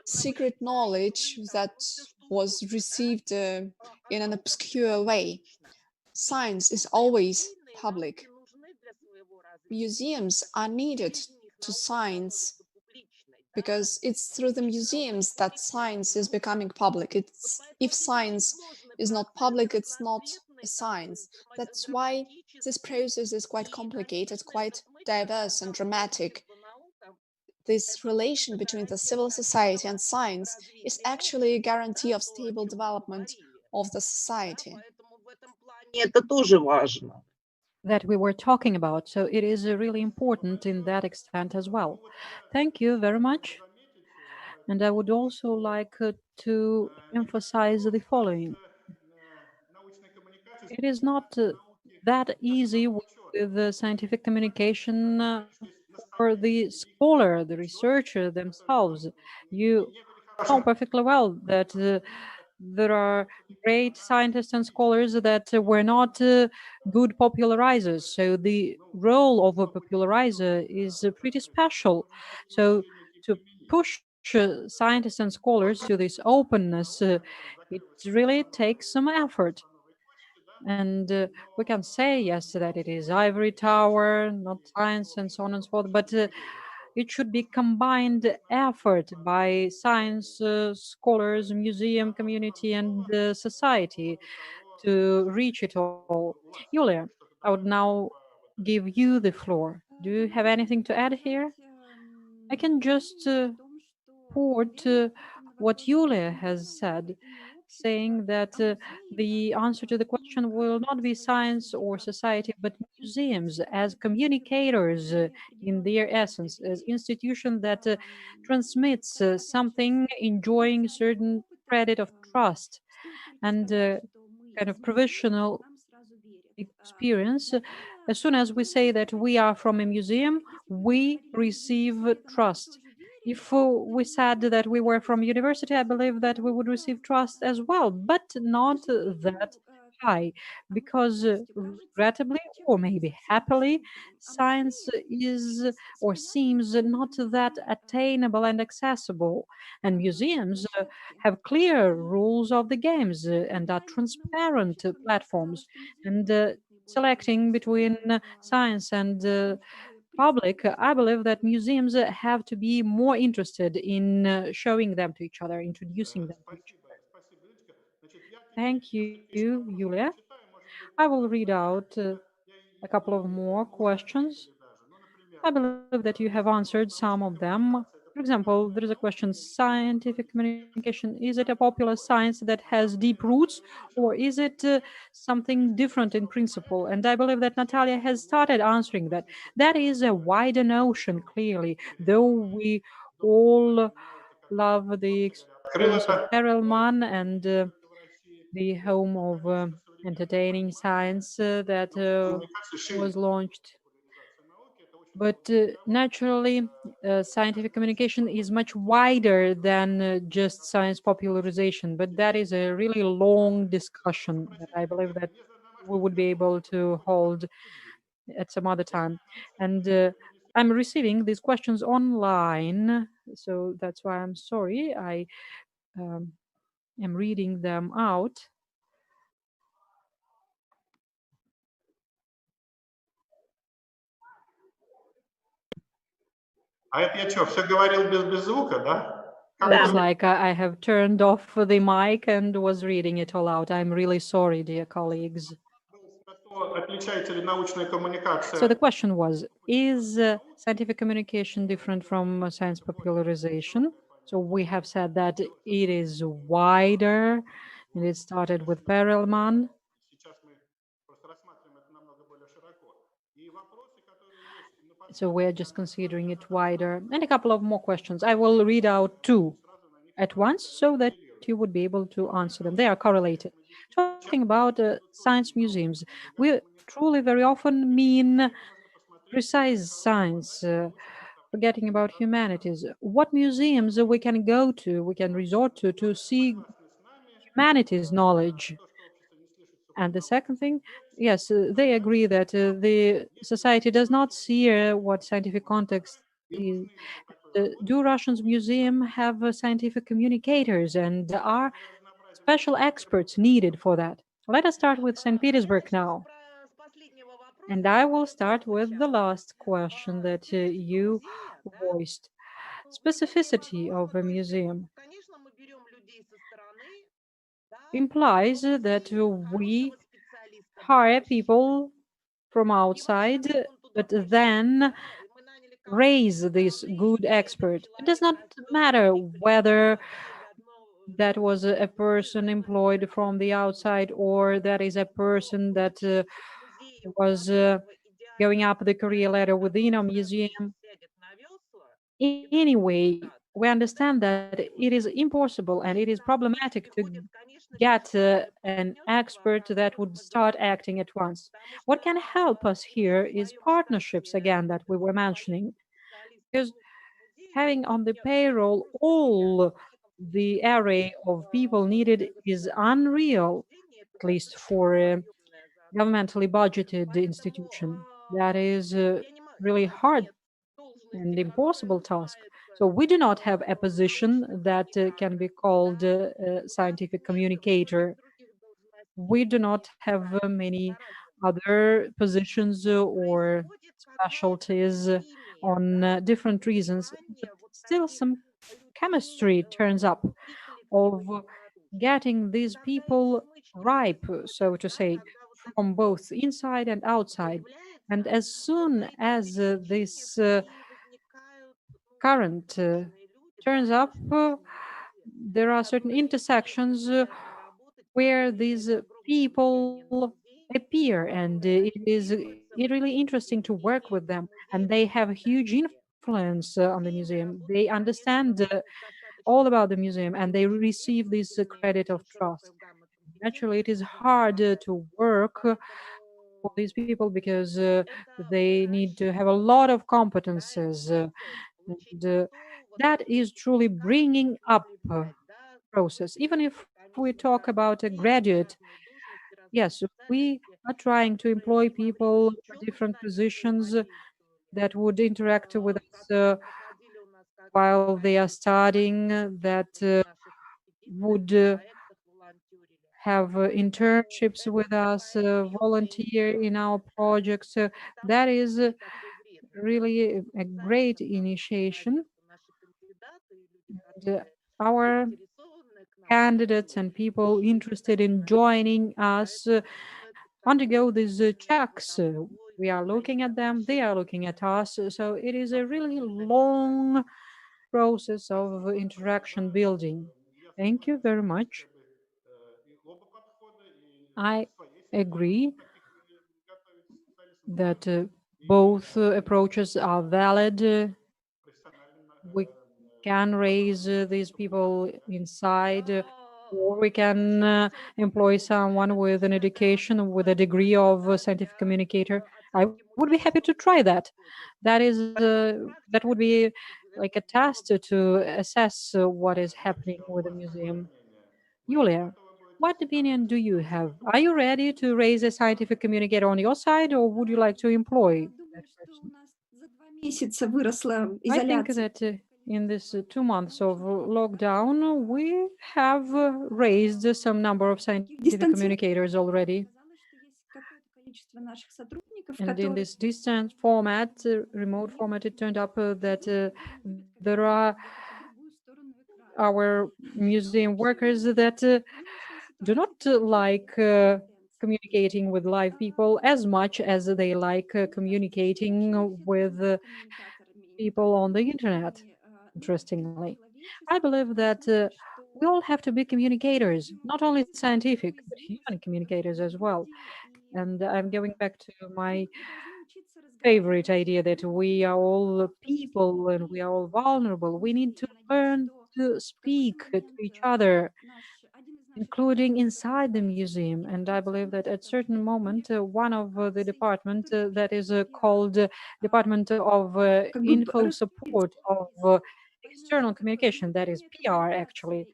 secret knowledge that was received in an obscure way. Science is always public. Museums are needed to science because it's through the museums that science is becoming public. If science is not public, it's not a science. That's why this process is quite complicated, quite diverse and dramatic. This relation between the civil society and science is actually a guarantee of stable development of the society. Это тоже важно. That we were talking about. So it is really important in that extent as well. Thank you very much. And I would also like to emphasize the following. It is not that easy with the scientific communication for the scholar, the researcher themselves. You know perfectly well that there are great scientists and scholars that were not good popularizers. So the role of a popularizer is pretty special. So to push scientists and scholars to this openness, it really takes some effort. And we can say, yes, that it is ivory tower, not science, and so on and so forth, but it should be combined effort by science scholars, museum community, and society to reach it all. Yulia, I would now give you the floor. Do you have anything to add here? I can just support what Yulia has said, saying that the answer to the question will not be science or society, but museums as communicators in their essence, as institution that transmits something enjoying certain credit of trust and kind of provisional experience. As soon as we say that we are from a museum, we receive trust. If we said that we were from university, I believe that we would receive trust as well, but not that high, because regrettably or maybe happily, science is or seems not that attainable and accessible. And museums have clear rules of the games and are transparent platforms. And selecting between science and public, I believe that museums have to be more interested in showing them to each other, introducing them to each other. Thank you, Yulia. I will read out a couple of more questions. I believe that you have answered some of them. For example, there is a question: scientific communication, is it a popular science that has deep roots, or is it something different in principle? And I believe that Natalia has started answering that. That is a wider notion, clearly, though we all love the experience of Perelman and the home of entertaining science that was launched. But naturally, scientific communication is much wider than just science popularization. But that is a really long discussion that I believe that we would be able to hold at some other time. And I'm receiving these questions online, so that's why I'm sorry. I um, am reading them out. А это я что, все говорил без звука, да? Looks like I have turned off the mic and was reading it all out. I'm really sorry, dear colleagues. Отличается ли научная коммуникация? So the question was, is scientific communication different from science popularization? So we have said that it is wider, and it started with Perelman. Сейчас мы просто рассматриваем это намного более широко. И вопросы, которые есть, So we're just considering it wider. And a couple of more questions. I will read out two at once so that you would be able to answer them. They are correlated. Talking about science museums, we truly very often mean precise science, forgetting about humanities. What museums we can go to, we can resort to see humanities knowledge? And the second thing, yes, they agree that the society does not see what scientific context is. Do Russians museum have scientific communicators, and are special experts needed for that? Let us start with St. Petersburg now. And I will start with the last question that you voiced. Specificity of a museum implies that we hire people from outside, but then raise this good expert. It does not matter whether that was a person employed from the outside or that is a person that was going up the career ladder within a museum. Anyway, we understand that it is impossible and it is problematic to get an expert that would start acting at once. What can help us here is partnerships, again, that we were mentioning. Because having on the payroll all the array of people needed is unreal, at least for a governmentally budgeted institution. That is really hard and impossible task. So we do not have a position that can be called a scientific communicator. We do not have many other positions or specialties on different reasons, but still some chemistry turns up of getting these people ripe, so to say, from both inside and outside. And as soon as this current turns up, there are certain intersections where these people appear, and it really interesting to work with them, and they have a huge influence on the museum. They understand all about the museum, and they receive this credit of trust. Naturally, it is hard to work for these people because they need to have a lot of competences, and that is truly bringing up process. Even if we talk about a graduate, yes, we are trying to employ people for different positions that would interact with us while they are studying, that would have internships with us, volunteer in our projects. That is really a great initiation. And, our candidates and people interested in joining us undergo these checks. We are looking at them, they are looking at us. So it is a really long process of interaction building. Thank you very much. I agree that both approaches are valid. We can raise these people inside, or we can employ someone with an education, with a degree of scientific communicator. I would be happy to try that. That would be like a test to assess what is happening with the museum. Yulia, what opinion do you have? Are you ready to raise a scientific communicator on your side, or would you like to employ that person? I think that in this 2 months of lockdown, we have raised some number of scientific communicators already. And in this distant format, remote format, it turned up that there are our museum workers that do not like communicating with live people as much as they like communicating with people on the internet, interestingly. I believe that we all have to be communicators, not only scientific, but human communicators as well. And I'm going back to my favorite idea that we are all people and we are all vulnerable. We need to learn to speak to each other, including inside the museum. And I believe that at certain moment, one of the department that is called Department of Info Support of External Communication, that is PR actually.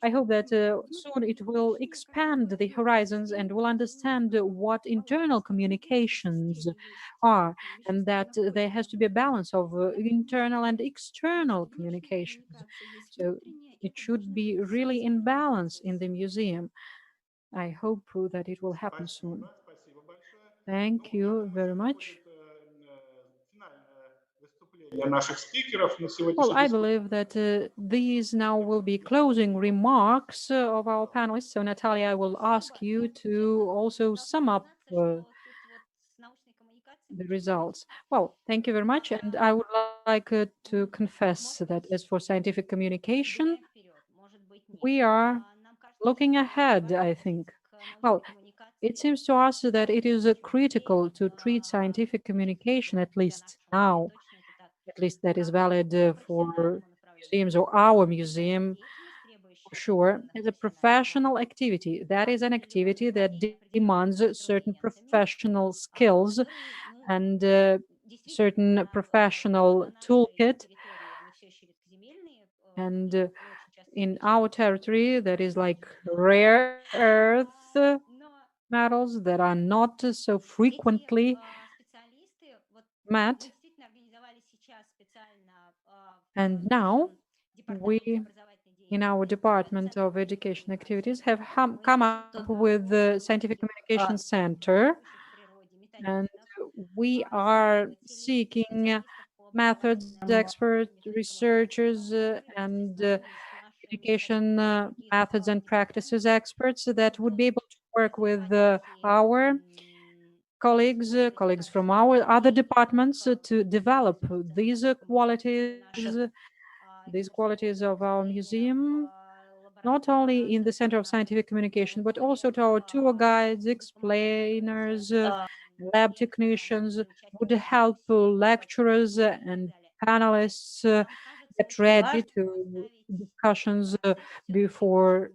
I hope that soon it will expand the horizons and will understand what internal communications are, and that there has to be a balance of internal and external communications. So it should be really in balance in the museum. I hope that it will happen soon. Thank you very much. Well, I believe that these now will be closing remarks of our panelists. So, Natalia, I will ask you to also sum up the results. Well, thank you very much. And I would like to confess that as for scientific communication, we are looking ahead, I think. Well, it seems to us that it is critical to treat scientific communication, at least now, at least that is valid for museums or our museum, for sure, as a professional activity. That is an activity that demands certain professional skills and certain professional toolkit. And in our territory, that is like rare earth metals that are not so frequently met. And now we, in our Department of Education Activities, have come up with the Scientific Communication Center, and we are seeking methods experts, researchers, and education methods and practices experts that would be able to work with our colleagues from our other departments to develop these qualities of our museum, not only in the Center of Scientific Communication, but also to our tour guides, explainers, lab technicians, would help lecturers and panelists get ready to discussions before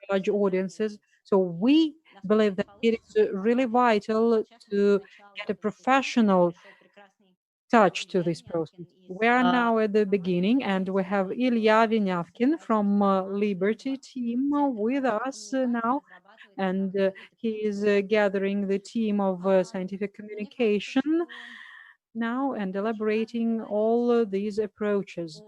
large audiences. So we believe that it is really vital to get a professional touch to this process. We are now at the beginning, and we have Ilya Vinyavkin from Liberty team with us now, and he is gathering the team of scientific communication now and elaborating all these approaches.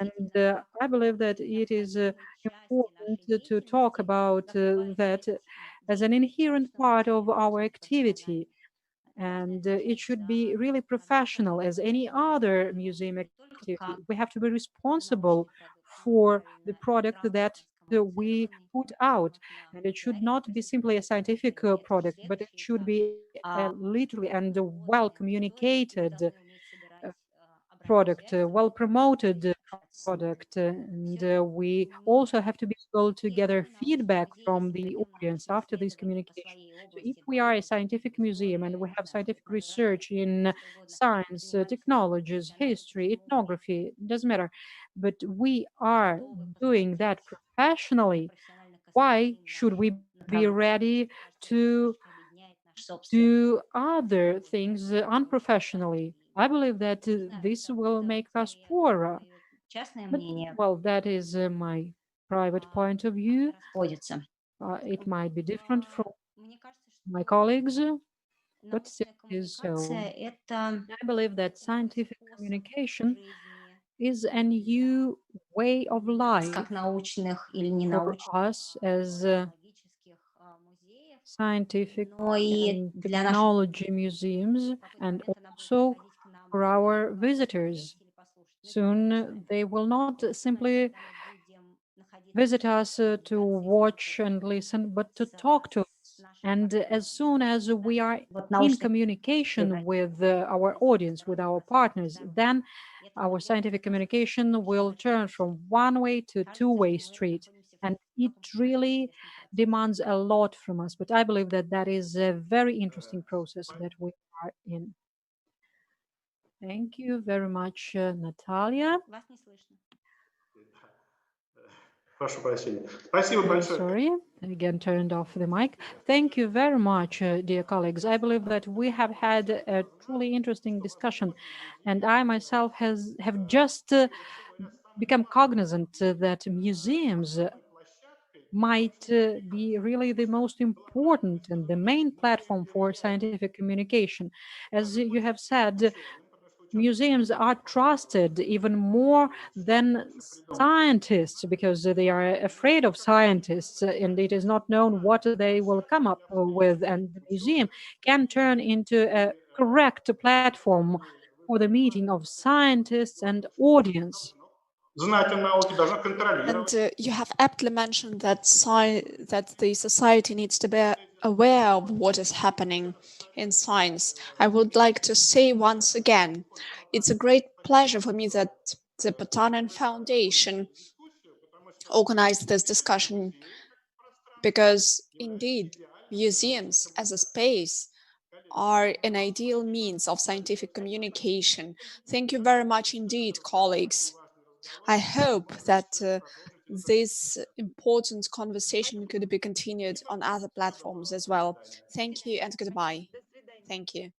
And I believe that it is important to talk about that as an inherent part of our activity. And it should be really professional as any other museum activity. We have to be responsible for the product that we put out. And it should not be simply a scientific product, but it should be a literally and well communicated product, well promoted product. And we also have to be able to gather feedback from the audience after this communication. So if we are a scientific museum and we have scientific research in science, technologies, history, ethnography, doesn't matter, but we are doing that professionally, why should we be ready to do other things unprofessionally? I believe that this will make us poorer. But, well, that is my private point of view. It might be different from my colleagues, but still is so. I believe that scientific communication is a new way of life for us as scientific and technology museums, and also for our visitors. Soon they will not simply visit us to watch and listen, but to talk to us. And as soon as we are in communication with our audience, with our partners, then our scientific communication will turn from one-way to two-way street. And it really demands a lot from us. But I believe that that is a very interesting process that we are in. Thank you very much, Natalia. Прошу прощения. Спасибо I'm большое. sorry, I again turned off the mic. Thank you very much, dear colleagues. I believe that we have had a truly interesting discussion, and I myself have just become cognizant that museums might be really the most important and the main platform for scientific communication. As you have said, museums are trusted even more than scientists because they are afraid of scientists and it is not known what they will come up with. And the museum can turn into a correct platform for the meeting of scientists and audience. Знать о науке, должна контролировать. And you have aptly mentioned that that the society needs to be aware of what is happening in science. I would like to say once again, it's a great pleasure for me that the Potanin Foundation organized this discussion because indeed museums as a space are an ideal means of scientific communication. Thank you very much indeed, colleagues. I hope that this important conversation could be continued on other platforms as well. Thank you and goodbye. Thank you.